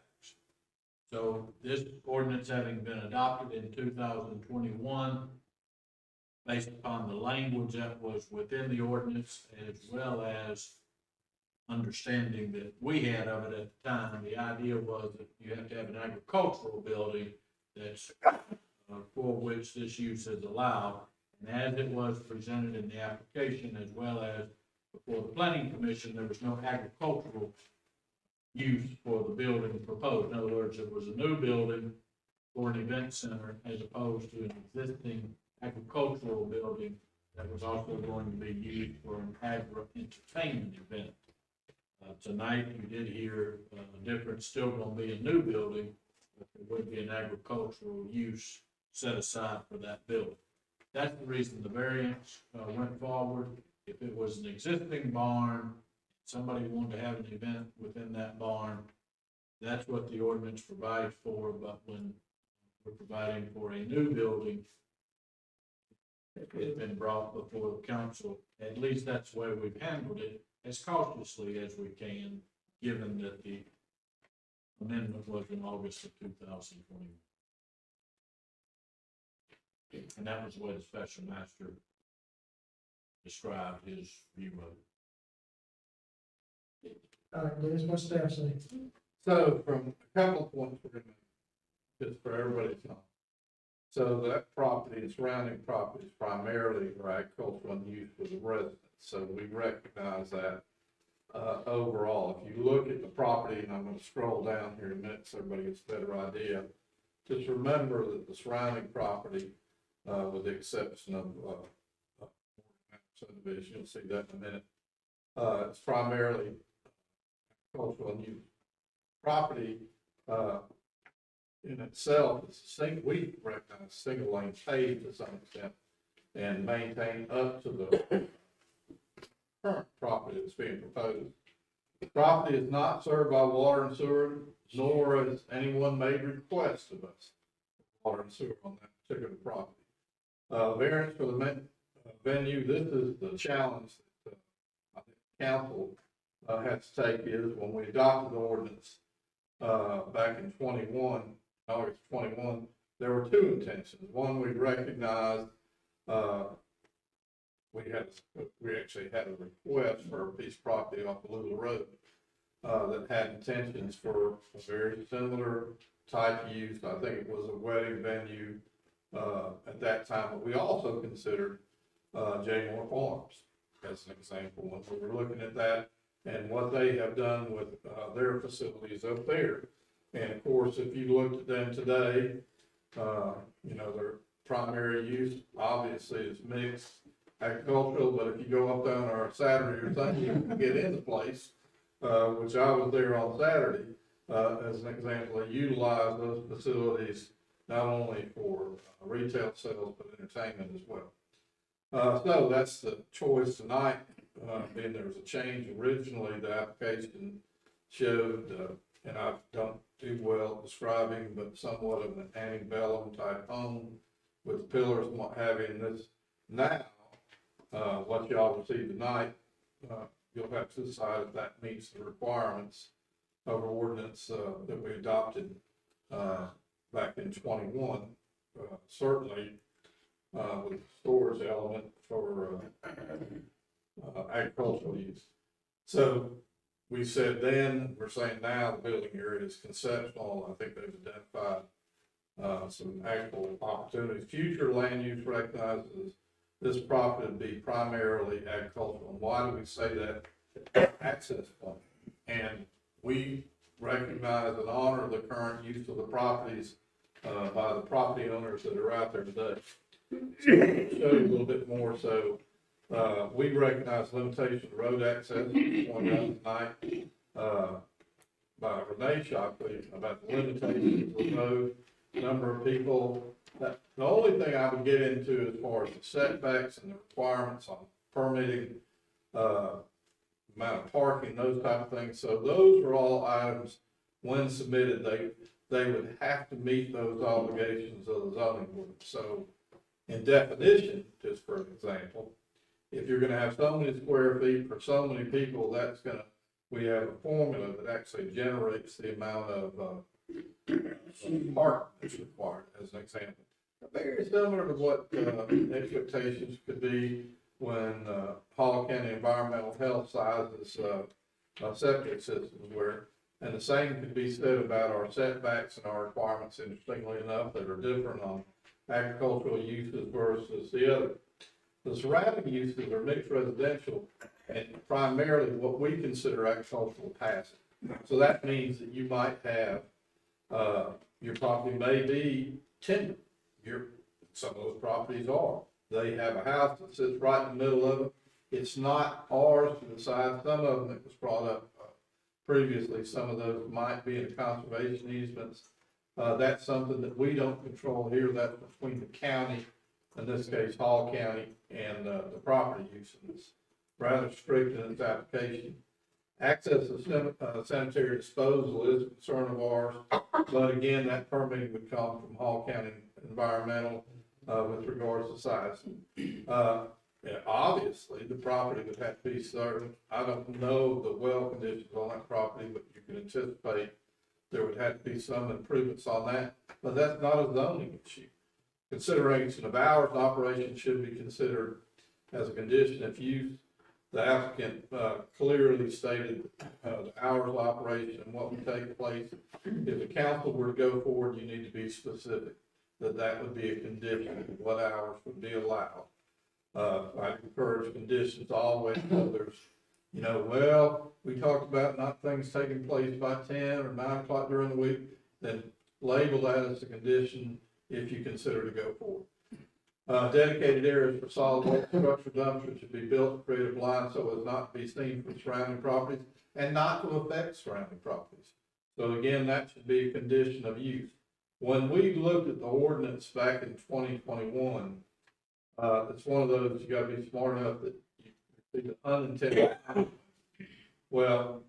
So this ordinance having been adopted in 2021, based upon the language that was within the ordinance, as well as understanding that we had of it at the time, the idea was that you have to have an agricultural building that's, for which this use is allowed. And as it was presented in the application, as well as before the planning commission, there was no agricultural use for the building proposed. In other words, it was a new building for an event center as opposed to an existing agricultural building that was also going to be used for an agri-entertainment event. Tonight, you did hear a difference, still gonna be a new building, but there would be an agricultural use set aside for that building. That's the reason the variance went forward. If it was an existing barn, somebody wanted to have an event within that barn, that's what the ordinance provides for, but when we're providing for a new building, it's been brought before the council, at least that's the way we've handled it, as cautiously as we can, given that the amendment was in August of 2021. And that was the way the special master described his view of it. All right, Dennis, what's staff say? So from a couple of points we're gonna make, just for everybody's knowledge. So that property and surrounding property is primarily for agricultural and use for the residents. So we recognize that overall. If you look at the property, and I'm gonna scroll down here in a minute so everybody gets a better idea, just remember that the surrounding property, with the exception of subdivision, you'll see that in a minute, it's primarily agricultural and use. Property in itself is we recognize single lane paved to some extent and maintained up to the current property that's being proposed. The property is not served by water and sewer, nor has anyone made request of us water and sewer on that particular property. Variance for the venue, this is the challenge that I think council had to take is when we adopted the ordinance back in August 21, there were two intentions. One, we recognized we actually had a request for a piece of property off Lula Road that had intentions for a very similar type use. I think it was a wedding venue at that time, but we also considered J. Moore Farms as an example when we were looking at that and what they have done with their facilities up there. And of course, if you looked at them today, their primary use obviously is mixed agricultural, but if you go up down our Saturday or Sunday, you can get in the place, which I was there on Saturday, as an example, they utilize those facilities not only for retail sales, but entertainment as well. So that's the choice tonight. Then there was a change. Originally, the application showed, and I don't do well describing, but somewhat of an antebellum type home with pillars and what have you. And this now, what y'all receive tonight, you'll have to decide if that meets the requirements of our ordinance that we adopted back in 21. Certainly, with storage element for agricultural use. So we said then, we're saying now the building area is conceptual. I think they've identified some actual opportunities. Future land use recognizes this property to be primarily agricultural. And why do we say that? Access point. And we recognize and honor the current use of the properties by the property owners that are out there today. So I'll show you a little bit more. So we recognize limitation of road access, pointed out tonight by Renee Shockley about the limitations of the road, number of people. The only thing I would get into as far as the setbacks and the requirements on permitting, amount of parking, those type of things. So those are all items, when submitted, they would have to meet those obligations of the zoning board. So in definition, just for example, if you're gonna have so many square feet for so many people, we have a formula that actually generates the amount of parking that's required, as an example. Very similar to what expectations could be when Hall County Environmental Health sizes septic systems where, and the same could be said about our setbacks and our requirements, interestingly enough, that are different on agricultural uses versus the other. The surrounding uses are mixed residential and primarily what we consider agricultural passive. So that means that you might have, your property may be timber. Some of those properties are. They have a house that sits right in the middle of it. It's not ours to decide. Some of them, it was brought up previously, some of those might be in conservation easements. That's something that we don't control here. That's between the county, in this case, Hall County, and the property use. And it's rather strict in its application. Access to sanitary disposal is a concern of ours, but again, that permitting would come from Hall County Environmental with regards to size. Obviously, the property would have to be served. I don't know the well conditions on that property, but you can anticipate there would have to be some improvements on that, but that's not a zoning issue. Consideration of hours of operation should be considered as a condition if used. The applicant clearly stated the hours of operation and what would take place. If the council were to go forward, you need to be specific that would be a condition of what hours would be allowed. I encourage conditions always, there's, well, we talked about not things taking place by 10 or 9 o'clock during the week, then label that as a condition if you consider to go forward. Dedicated areas for solid waste structure dumpsters should be built to create a blind so as not to be seen from surrounding properties and not to affect surrounding properties. So again, that should be a condition of use. When we looked at the ordinance back in 2021, it's one of those, you gotta be smart enough that you see the unintended. Well,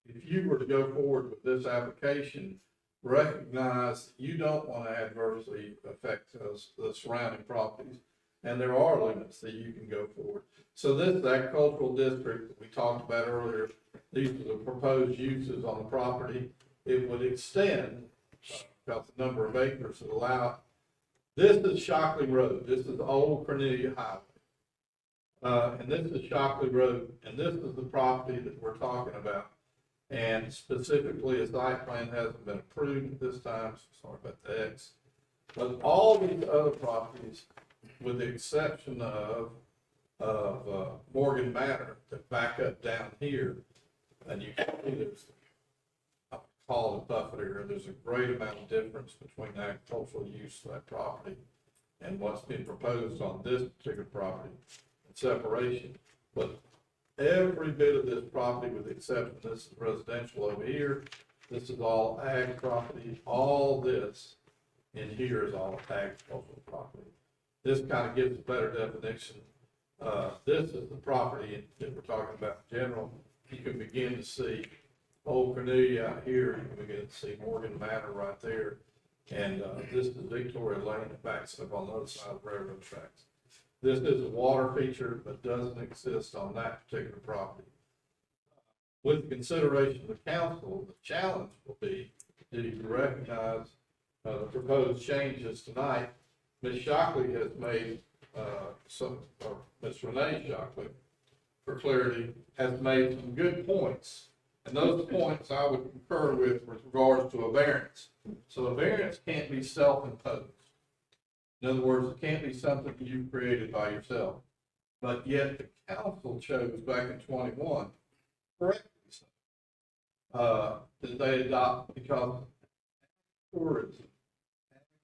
if you were to go forward with this application, recognize that you don't want to adversely affect the surrounding properties, and there are limits that you can go forward. So this agricultural district that we talked about earlier, these are the proposed uses on the property. It would extend about the number of acres that allow. This is Shockley Road. This is the old Cornelia Highway. And this is Shockley Road, and this is the property that we're talking about. And specifically, a site plan hasn't been approved at this time, so sorry about the X. But all these other properties, with the exception of Morgan Manor, that back up down here, and you can see there's, I call it buffer area, there's a great amount of difference between the agricultural use of that property and what's being proposed on this particular property and separation. But every bit of this property, with the exception of this is residential over here, this is all ag property. All this in here is all agricultural property. This kind of gives a better definition. This is the property that we're talking about in general. You can begin to see Old Cornelia out here. You can begin to see Morgan Manor right there. And this is Victoria Lane that backs up on the other side of the railroad tracks. This is a water feature, but doesn't exist on that particular property. With the consideration of the council, the challenge will be, do you recognize the proposed changes tonight? Ms. Shockley has made Ms. Renee Shockley, for clarity, has made some good points. And those points I would concur with regards to a variance. So a variance can't be self-imposed. In other words, it can't be something you created by yourself. But yet the council chose back in 21, correctly so, that they adopt, because tourism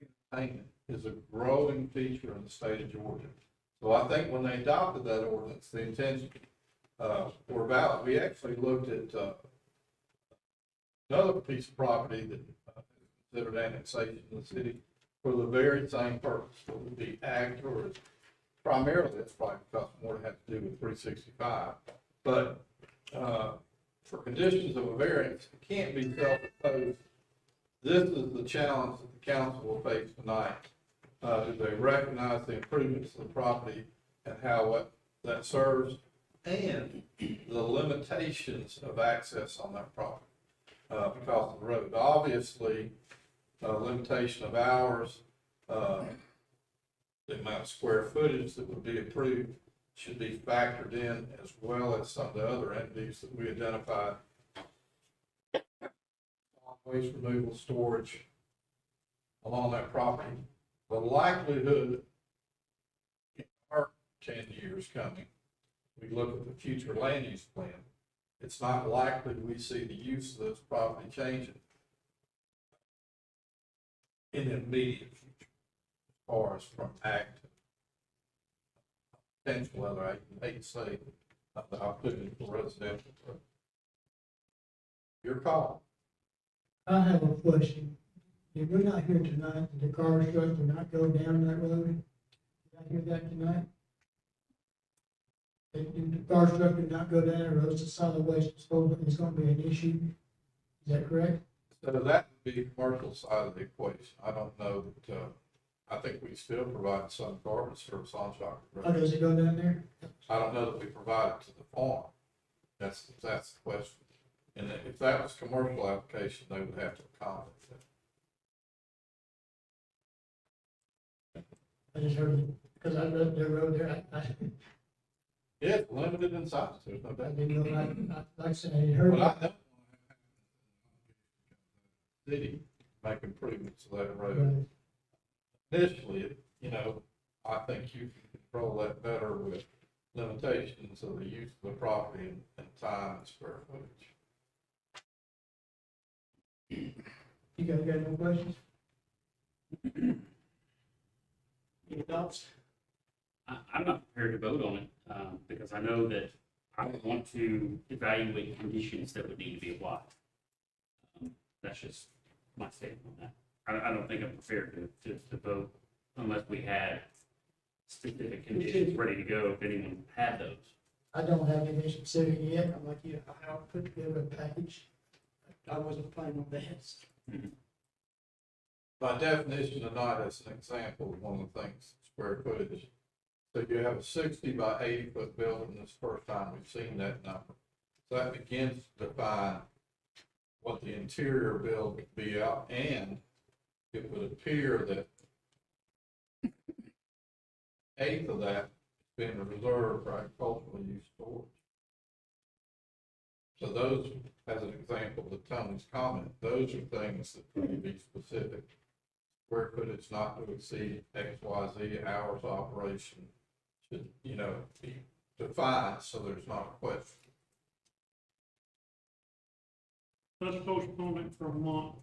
and entertainment is a growing feature in the state of Georgia. So I think when they adopted that ordinance, the intention were valid. We actually looked at another piece of property that considered annexation in the city for the very same purpose. It would be ag tourism. Primarily, that's probably because more to have to do with 365. But for conditions of a variance, it can't be self-imposed. This is the challenge that the council will face tonight. Do they recognize the improvements of the property and how that serves, and the limitations of access on that property, because of the road? Obviously, limitation of hours, the amount of square footage that would be approved should be factored in, as well as some of the other entities that we identified. Waste removal, storage along that property. The likelihood in our 10 years coming, we look at the future land use plan, it's not likely we see the use of this property changing in the immediate future, as far as from act potential other, I hate to say, I'll put it for residential. Your call. I have a question. If we're not here tonight, did the car instructor not go down that road? Did I hear that tonight? Did the car instructor not go down the road, so solid waste disposal is gonna be an issue? Is that correct? So that would be the commercial side of the equation. I don't know that, I think we still provide some garbage service on Chocolate Or Road. does it go down there? I don't know that we provide it to the farm. That's the question. And if that was commercial application, they would have to accommodate that. I just heard it, because I read the road there, Yeah, it's limited in size, there's no I doubt. didn't know, like I said, I heard. But I don't want to have city make improvements to that road. Initially, I think you can control that better with limitations of the use of the property and time and square footage. You guys got no questions? Any thoughts? I'm not prepared to vote on it, because I know that I would want to evaluate conditions that would need to be applied. That's just my statement on that. I don't think I'm prepared to vote unless we had specific conditions ready to go, if anyone had those. I don't have anything specific yet, I'm like, you, I'll put together a package. I wasn't planning on that. By definition tonight, as an example, of one of the things, square footage. So you have a 60 by 80 foot building, this is the first time we've seen that number. So that begins to define what the interior build would be out, and it would appear that eighth of that has been reserved for agricultural use storage. So those, as an example of Tony's comment, those are things that need to be specific. Square footage not to exceed X, Y, Z, hours of operation should, be defined, so there's not a question. Let's postpone it for a month.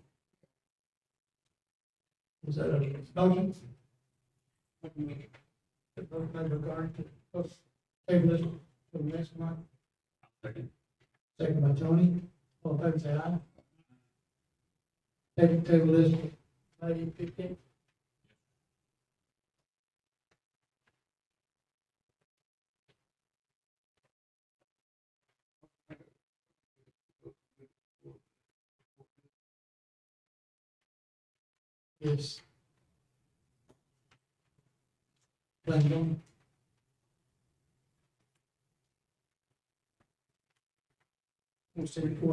Is that a motion? The motion made by Garner to table this for the next month, Second. second by Tony, all in favor, say aye. Table this, May 15th. Yes. Plan on. We'll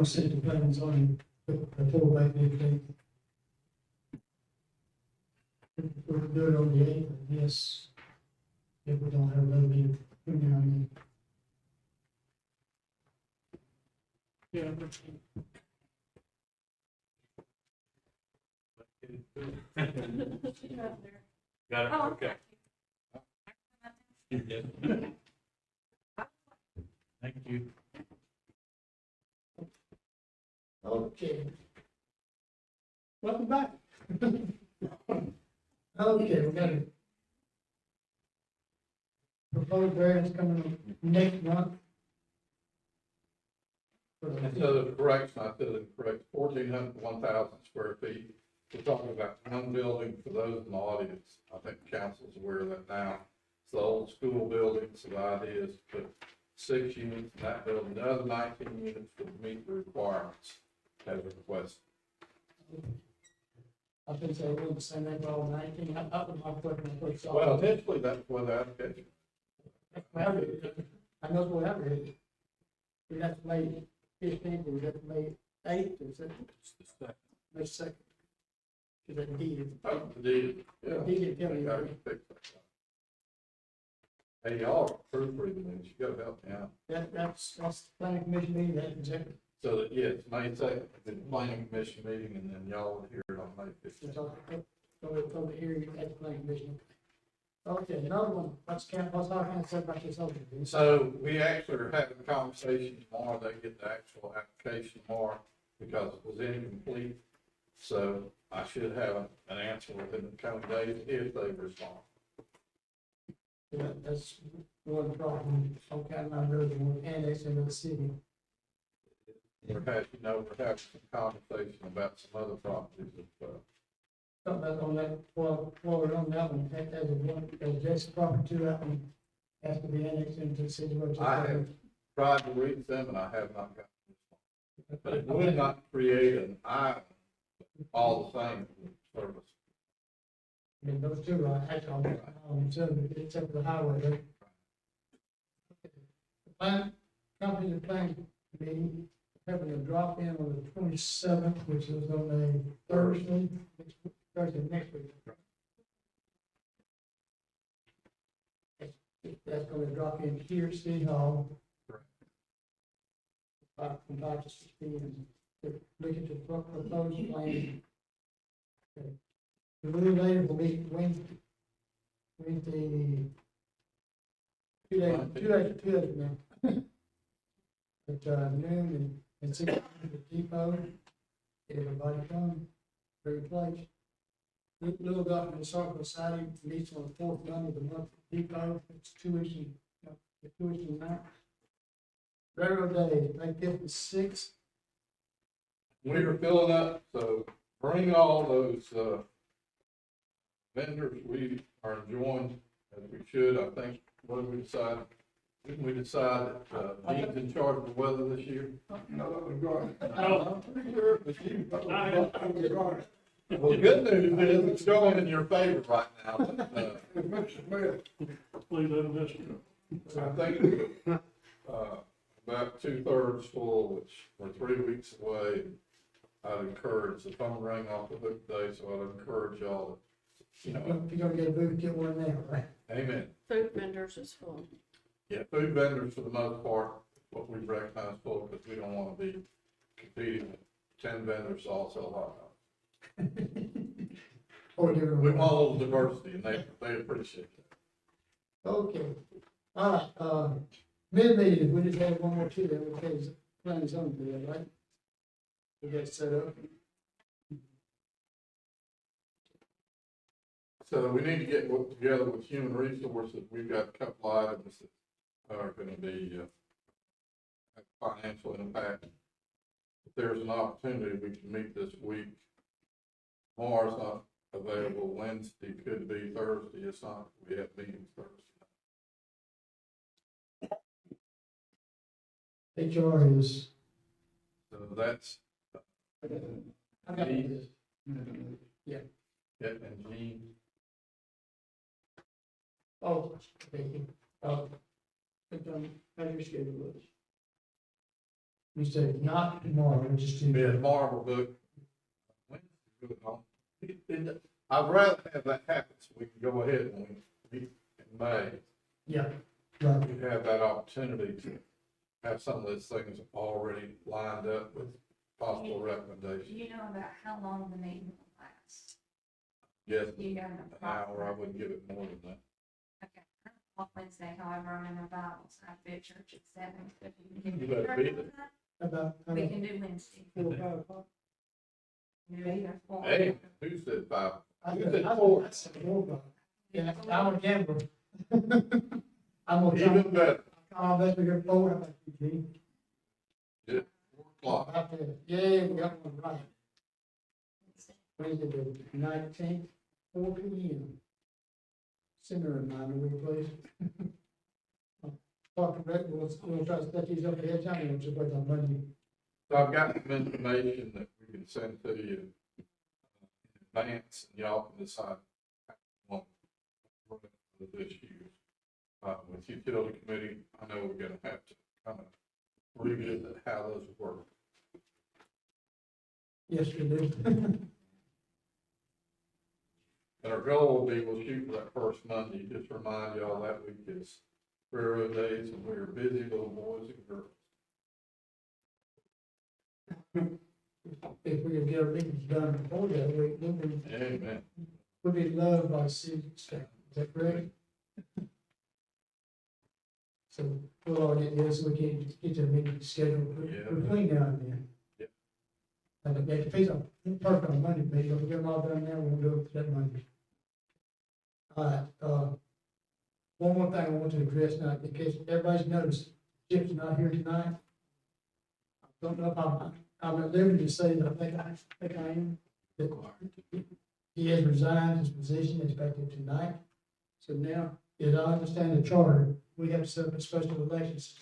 see the plans on before back the 18th. We'll do it on the 8th, yes. If we don't have another meeting, Yeah. Got it, Oh, okay. Thank you. Okay. Welcome back. Okay, we got a proposed variance coming up next month. Instead of correction, I said incorrect, 1,400 to 1,000 square feet. We're talking about one building, for those in the audience, I think the council's aware of that now. It's the old school building, so the idea is to put 6 units in that building, the other 19 units would meet the requirements as requested. I think they were the same, they all 19, that was my question, I first saw. Well, initially, that's what the application. Well, I know what I read. We have to make 15, we have to make 8, or something. May 2nd. Cause that deed. Oh, the deed, yeah. The deed didn't tell me I that. can fix that. Hey, y'all are proofreading these, you gotta help me out. That's the planning commission meeting, that's exactly. So that, yes, May 2nd, the planning commission meeting, and then y'all would hear it on May 15th. It's all, over here, you at the planning commission. Okay, another one, what's our kind of said about this other? So we actually are having a conversation tomorrow, they get the actual application tomorrow because it was incomplete. So I should have an answer within the coming days if they respond. Yeah, that's one problem, some kind of road, one annex into the city. We're having, we're having some conversation about some other properties of, Something about on that, while we're on that one, as a one, as Jason property to that one, has to be annexed into the city. I have tried to reach them and I have not gotten this. But it would not create an island all the same service. I mean, those two are actually on each other, except for the highway, right? The plan, company, the plan meeting, having a drop in on the 27th, which is on a Thursday next week. That's gonna drop in here at City Hall. From 5 to 6 p.m. Look at the proposed plan. Okay. The little later will be Wednesday, 2 days from now. At noon and 6 at the depot. Everybody come, bring a place. Little Dock and Historical Society meets on the 4th Monday of the month at the depot. It's 2 weeks from now. Railroad Day, May 5th and 6th. We are filling up, so bring all those, vendors we are enjoying as we should. I think, what did we decide? Didn't we decide that, Dean's in charge of the weather this year? No. I'm pretty sure it was you. I- Well, the good news is it's going in your favor right now. Please let us know. I think, about 2/3 full, which we're 3 weeks away. I'd encourage, the phone rang off the hook today, so I'd encourage y'all to, If you're gonna get a booth, get one now, right? amen. Food vendors is full. Yeah, food vendors for the most part, what we recognize full, because we don't want to be competing with 10 vendors all sell hot dogs. Or do it. We want a little diversity, and they appreciate that. Okay, all right, mid-meeting, we just have one more too, then we'll close planning zone deal, right? We got it set up. So we need to get together with human resources. We've got a couple items that are gonna be, have financial impact. If there's an opportunity, we can meet this week. Tomorrow's not available, Wednesday could be, Thursday, it's not, we have meetings Thursday. HR is. So that's, I got this. Yeah, and Gene, oh, okay, how do you schedule this? You said not tomorrow, just yeah, Tuesday. tomorrow we'll book. Wednesday, good, huh? I'd rather have that happen, so we can go ahead and we meet in May. Yeah, right. You have that opportunity to have some of those things already lined up with possible Do recommendations. you know about how long the meeting will last? Yes, You got an hour, I wouldn't give it more than that. Okay. Off Wednesday, however, I'm in my Bibles, I have to be at church at 7. So if you can You do better be there. About, We can do Wednesday. 4 or 5 o'clock. Do either 4. Hey, who said 5? I You said said 4. 4 o'clock. Yeah, I'm a gambler. I'm gonna Even try, better, I'll bet we get 4, how about you, Gene? 4 o'clock. About that. Yeah, we got one right. Wednesday, the 19th, 4 p.m. Send a reminder, will you please? talk to Rick, we'll try to set these up ahead of time, and we'll just wait on Monday. So I've got some information that we can send to you in advance, and y'all can decide what this year. With utility committee, I know we're gonna have to kind of revisit how those work. Yes, we do. And our goal will be, we'll shoot for that first Monday, just remind y'all that week is railroad days, and we're busy little boys and girls. If we can get our meetings done before that, Amen. we'll be loved by city staff, is that correct? So we'll all get this, we can get the meeting scheduled Yeah. between now and then. Yeah. And if they piece up, perfect on Monday, maybe we'll get them all done now, we'll do it that Monday. All right, one more thing I want to address now, in case everybody's noticed, Chip's not here tonight. I don't know if I'm at liberty to say that I think I am. That he has resigned his position, expected tonight. So now, as I understand the charter, we have to set up a special elections,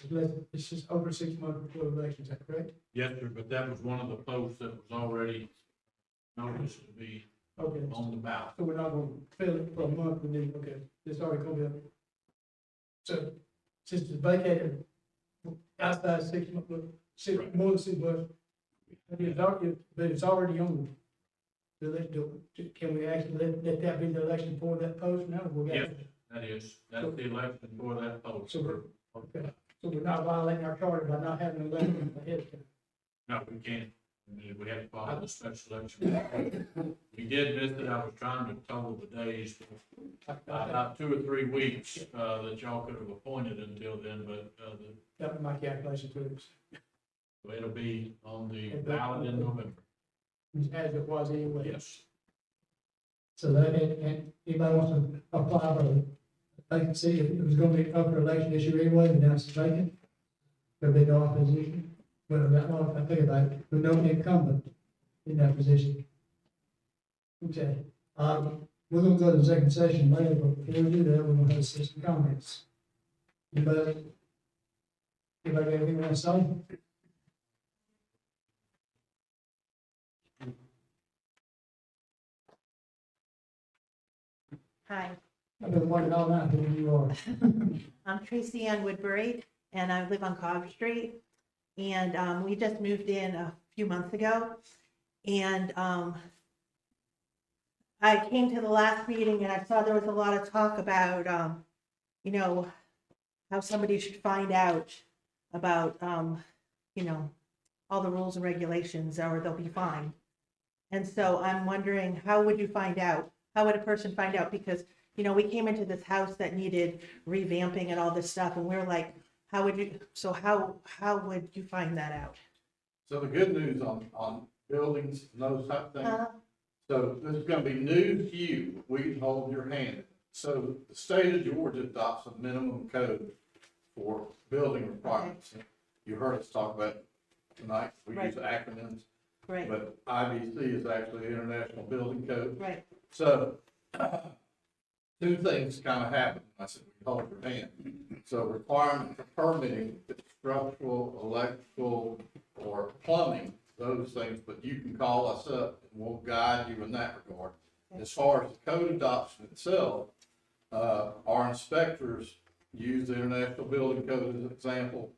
it's just over 6 months before the election, is that correct? Yes, sir, but that was one of the posts that was already noticed to be Okay, on the ballot. so we're not gonna fill it for a month, and then, okay, it's already gonna be up. So, since it's vacated, outside 6 months, more than 6 months, but it's already on. Can we actually let that be the election for that post now? We got- Yes, that's the election for that post. So okay, so we're not violating our charter by not having an election ahead of time. No, we can't. I mean, we have to follow the special election. We did miss it. I was trying to total the days, about 2 or 3 weeks, that y'all could have appointed until then, but, That was my calculation too, it'll be on the ballot in November. as it was anyway. Yes. So that, and anybody wants to apply for a vacancy, if it was gonna be up for election issue anyway, and now it's vacant. There'll be no opposition, but that one, if I think about it, with no incumbent in that position. Okay, we're gonna go to the second session later, but before we do that, we're gonna have some comments. Anybody got anything to say? Hi, I've been wondering all night who you are. I'm Tracy Ann Woodbury, and I live on Cobb Street. And we just moved in a few months ago. And I came to the last meeting and I saw there was a lot of talk about, you know, how somebody should find out about, you know, all the rules and regulations or they'll be fined. And so I'm wondering, how would you find out? How would a person find out? Because, you know, we came into this house that needed revamping and all this stuff, and we're like, how would you, so how would you find that out? So the good news on buildings and those type of things, Huh? so this is gonna be new to you, we can hold your hand. So the state of Georgia adopts a minimum code for building requirements. You heard us talk about it tonight, we use acronyms, Right, but IBC is actually International Building Code. right, So, two things kind of happen, I said, we hold your hand. So requirement for permitting, structural, electrical, or plumbing, those things, but you can call us up and we'll guide you in that regard. As far as the code adoption itself, our inspectors use the International Building Code as an example.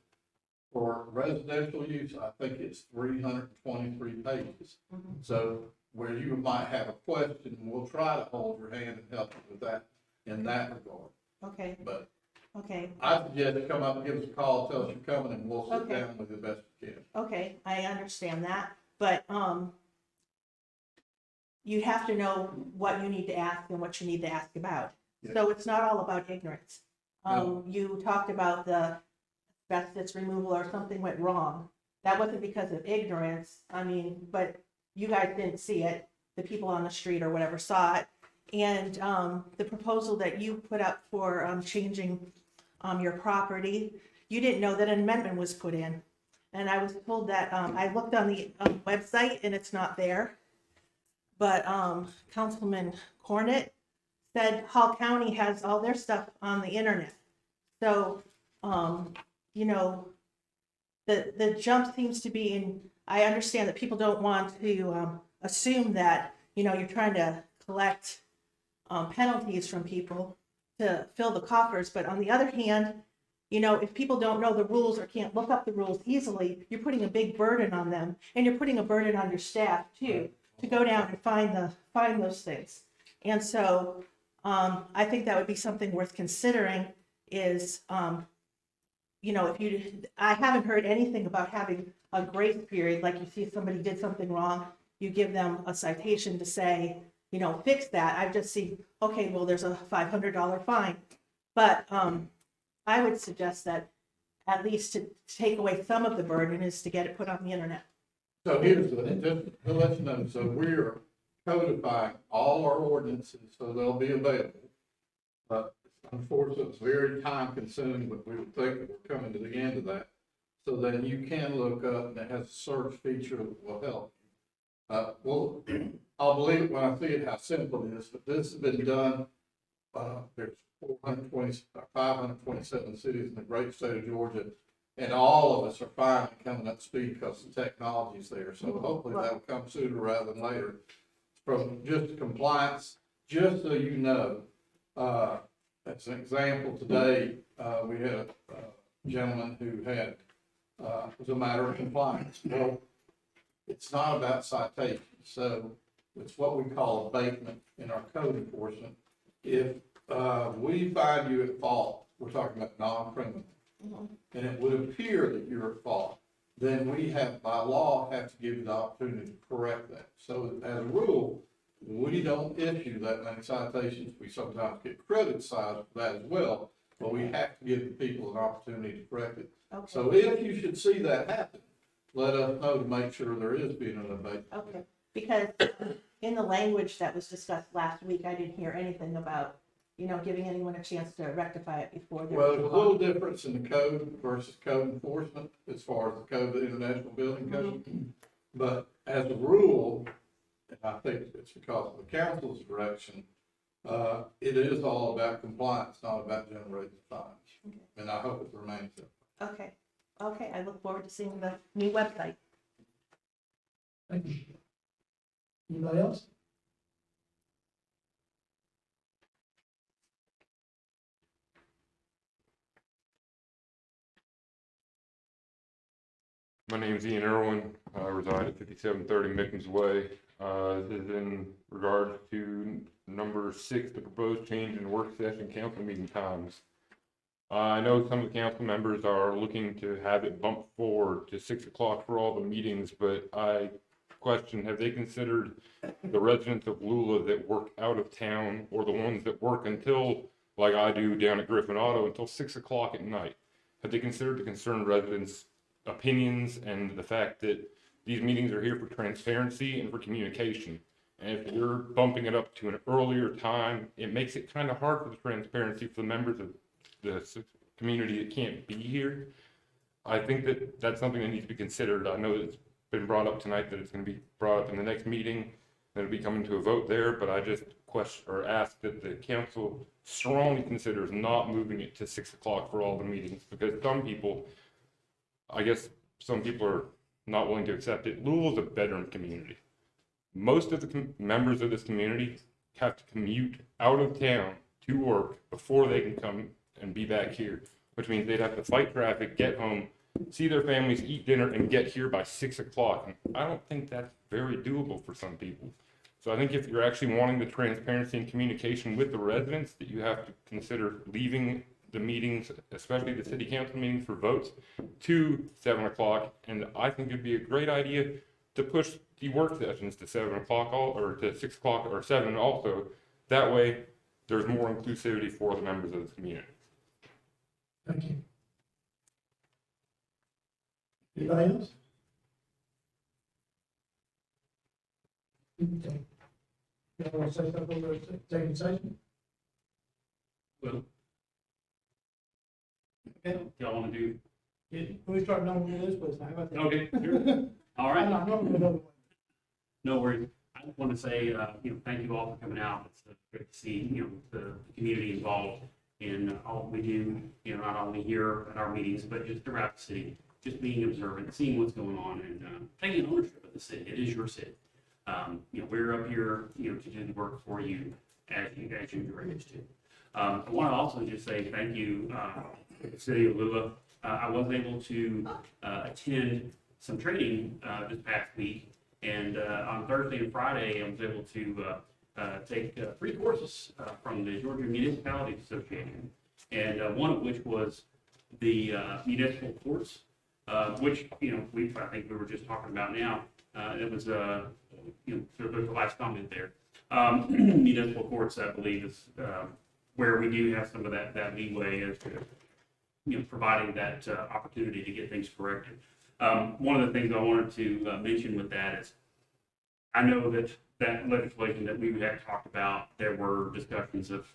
For residential use, I think it's 323 pages. So where you might have a question, we'll try to hold your hand and help you with that in that regard. okay, But okay, I suggest you come up and give us a call, tell us you're coming, and we'll sit Okay. down with you the best we can. okay, I understand that, but, you have to know what you need to ask and what you need to ask about. So it's not all about ignorance. No. You talked about the asbestos removal or something went wrong. That wasn't because of ignorance, I mean, but you guys didn't see it, the people on the street or whatever saw it. And, the proposal that you put up for, changing, your property, you didn't know that an amendment was put in. And I was told that, I looked on the website and it's not there. But, Councilman Cornett said Hall County has all their stuff on the internet. So you know, the jump seems to be in, I understand that people don't want to assume that, you know, you're trying to collect penalties from people to fill the coffers. But on the other hand, you know, if people don't know the rules or can't look up the rules easily, you're putting a big burden on them, and you're putting a burden on your staff too, to go down and find those things. And so I think that would be something worth considering is, you know, I haven't heard anything about having a grace period, like you see if somebody did something wrong, you give them a citation to say, you know, fix that. I've just seen, okay, well, there's a $500 fine. But I would suggest that at least to take away some of the burden is to get it put on the internet. So here's the, just to let you know, so we're codifying all our ordinances, so they'll be available. But unfortunately, it's very time consuming, but we would think that we're coming to the end of that. So then you can look up, and it has a search feature that will help. Well, I'll believe it when I see it how simple it is, but this has been done, there's 527 cities in the great state of Georgia, and all of us are finally coming up to speed because the technology's there. So hopefully that'll come sooner rather than later. From just compliance, just so you know, as an example, today, we had a gentleman who had, it was a matter of compliance. Well, it's not about citations, so it's what we call abatement in our code enforcement. If we find you at fault, we're talking about non-criminal, and it would appear that you're at fault, then we have, by law, have to give you the opportunity to correct that. So as a rule, we don't issue that many citations. We sometimes get criticized for that as well, but we have to give the people an opportunity to correct it. Okay. So if you should see that happen, let us know to make sure there is being an abatement. Okay, because in the language that was discussed last week, I didn't hear anything about, you know, giving anyone a chance to rectify it before. Well, there's a little difference in the code versus code enforcement as far as the code of the International Building Code. But as a rule, and I think it's because of the council's direction, it is all about compliance, not about generating fines. Okay. And I hope it remains so. Okay, okay, I look forward to seeing the new website. Thank you. Anybody else? My name's Ian Irwin. I reside at 5730 Mickens Way. This is in regards to number 6, the proposed change in work session council meeting times. I know some of the council members are looking to have it bumped forward to 6 o'clock for all the meetings, but I question, have they considered the residents of Lula that work out of town or the ones that work until, like I do down at Griffin Auto, until 6 o'clock at night? Have they considered the concerned residents' opinions and the fact that these meetings are here for transparency and for communication? And if you're bumping it up to an earlier time, it makes it kind of hard for the transparency for the members of the community that can't be here. I think that that's something that needs to be considered. I know that it's been brought up tonight that it's going to be brought up in the next meeting, that it'll be coming to a vote there, but I just question or ask that the council strongly considers not moving it to 6 o'clock for all the meetings, because some people, I guess some people are not willing to accept it. Louisville's a veteran community. Most of the members of this community have to commute out of town to work before they can come and be back here, which means they'd have to fight traffic, get home, see their families, eat dinner, and get here by 6 o'clock. And I don't think that's very doable for some people. So I think if you're actually wanting the transparency and communication with the residents, that you have to consider leaving the meetings, especially the city council meetings for votes, to 7 o'clock. And I think it'd be a great idea to push the work sessions to 7 o'clock or to 6 o'clock or 7 also. That way there's more inclusivity for the members of the community. Thank you. Anybody else? Okay. You want to say something over executive session? Well, Okay. y'all want to do? Yeah, we start knowing what it is, please. How about that? Okay, sure. All right. I'm not gonna go. No worries. I just want to say, thank you all for coming out. It's great to see, the community involved. in all we do, you know, not only here at our meetings, but just throughout the city, just being observant, seeing what's going on, and taking ownership of the city. It is your city. You know, we're up here, you know, to do the work for you as you direct us to. I want to also just say thank you, to the city of Lula. I was able to attend some training this past week, and on Thursday and Friday, I was able to take 3 courses from the Georgia Municipality Association, and one of which was the municipal courts, which, you know, I think we were just talking about now. It was, you know, the last comment there. Municipal courts, I believe, is where we do have some of that leeway as to, you know, providing that opportunity to get things corrected. One of the things I wanted to mention with that is, I know that legislation that we had talked about, there were discussions of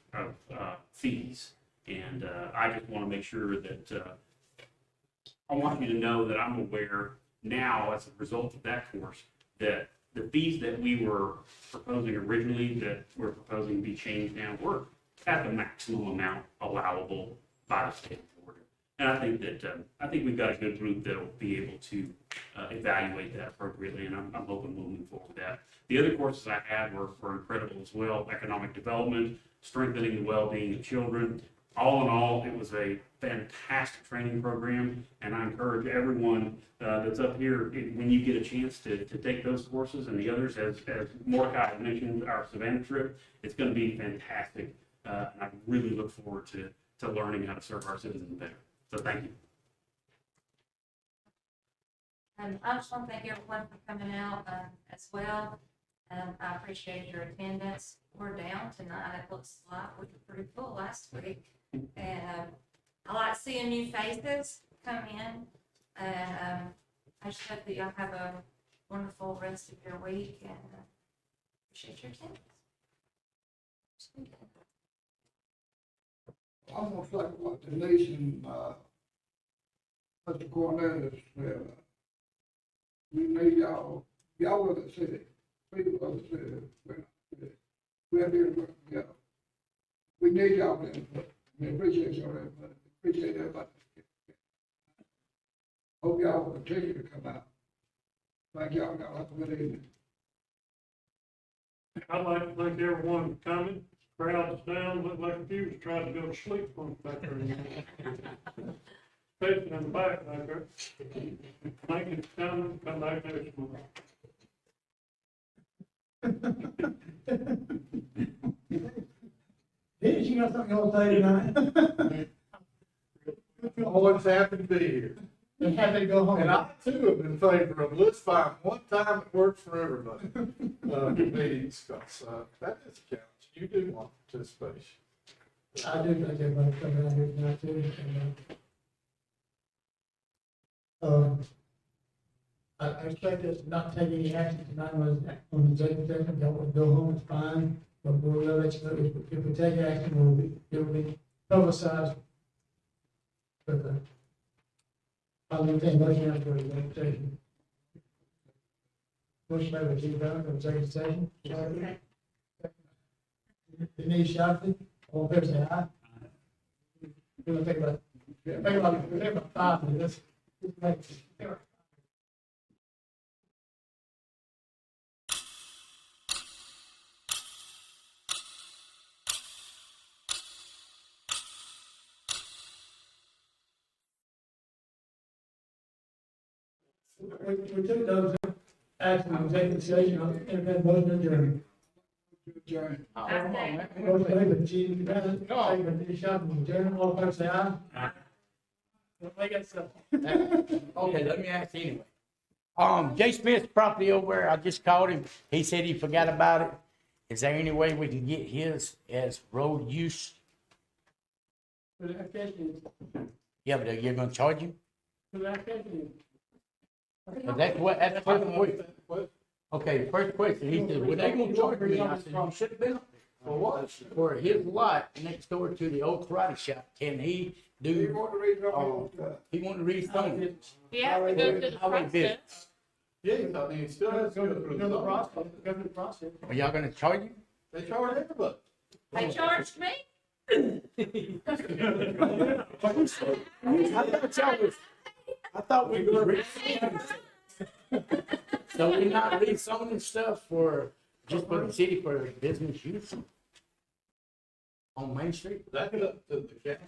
fees, and I just want to make sure that I want you to know that I'm aware now, as a result of that course, that the fees that we were proposing originally, that we're proposing to be changed now, were at the maximum amount allowable by the state of Georgia. And I think that I think we've got a good group that will be able to evaluate that appropriately, and I'm hoping we'll move forward with that. The other courses I had were incredible as well: economic development, strengthening the well-being of children. All in all, it was a fantastic training program, and I encourage everyone that's up here, when you get a chance to take those courses and the others, as Mordecai had mentioned, our Savannah trip, it's going to be fantastic. And I really look forward to learning how to serve our citizens better. So thank you. I just want to thank everyone for coming out as well. I appreciate your attendance. We're down tonight. It looks like we were pretty full last week. And I like seeing new faces come in. And I just hope that y'all have a wonderful rest of your week, and appreciate your attendance. Almost like what the nation, Mr. Cornelius said, we need y'all are the city, people of the city, we're not the city. We have to work together. We need y'all input. We appreciate your input. Appreciate everybody. Hope y'all will continue to come out. Thank y'all. Y'all have a good evening. I'd like to thank everyone for coming. Crowd's down, looked like a few was trying to go to sleep on back there. Especially in the back back there. Thank you for coming, come back next month. Dennis, you got something you want to say tonight? Always happy to be here. And happy to go home. And I too have been favored of, let's find one time it works for everybody. Meetings, because that is a challenge. You do want participation. I do thank everybody for coming out here tonight too. And, I expect us not to take any action tonight on the executive session. Y'all want to go home, it's fine. But we'll let you know if we take action, it will be publicized. But, I'll entertain motion after the executive session. Motion made by Chief Brown for executive session. Denise Shafton, all fair say aye. We're gonna take about 5 minutes. We took those action in executive session, and then motion adjourned. Motion made by Chief Brown, second by Denise Shafton, adjourned, all fair say aye. Okay, let me ask you anyway. Jay Smith's property over there, I just called him. He said he forgot about it. Is there any way we can get his as road use? Yeah, but you're gonna charge him? But that's the first question. Okay, the first question, he said, well, they gonna charge me. I said, you should have been. For what? For his lot next door to the old karate shop. Can he do? He want to rezone it. Yeah, we go through the process. Yeah, I mean, it still has to go through the process. Are y'all gonna charge him? They charge everybody. They charged me. I thought we were rezoning. So we're not rezoning stuff for, just for the city for business use? On Main Street? That's up to the county.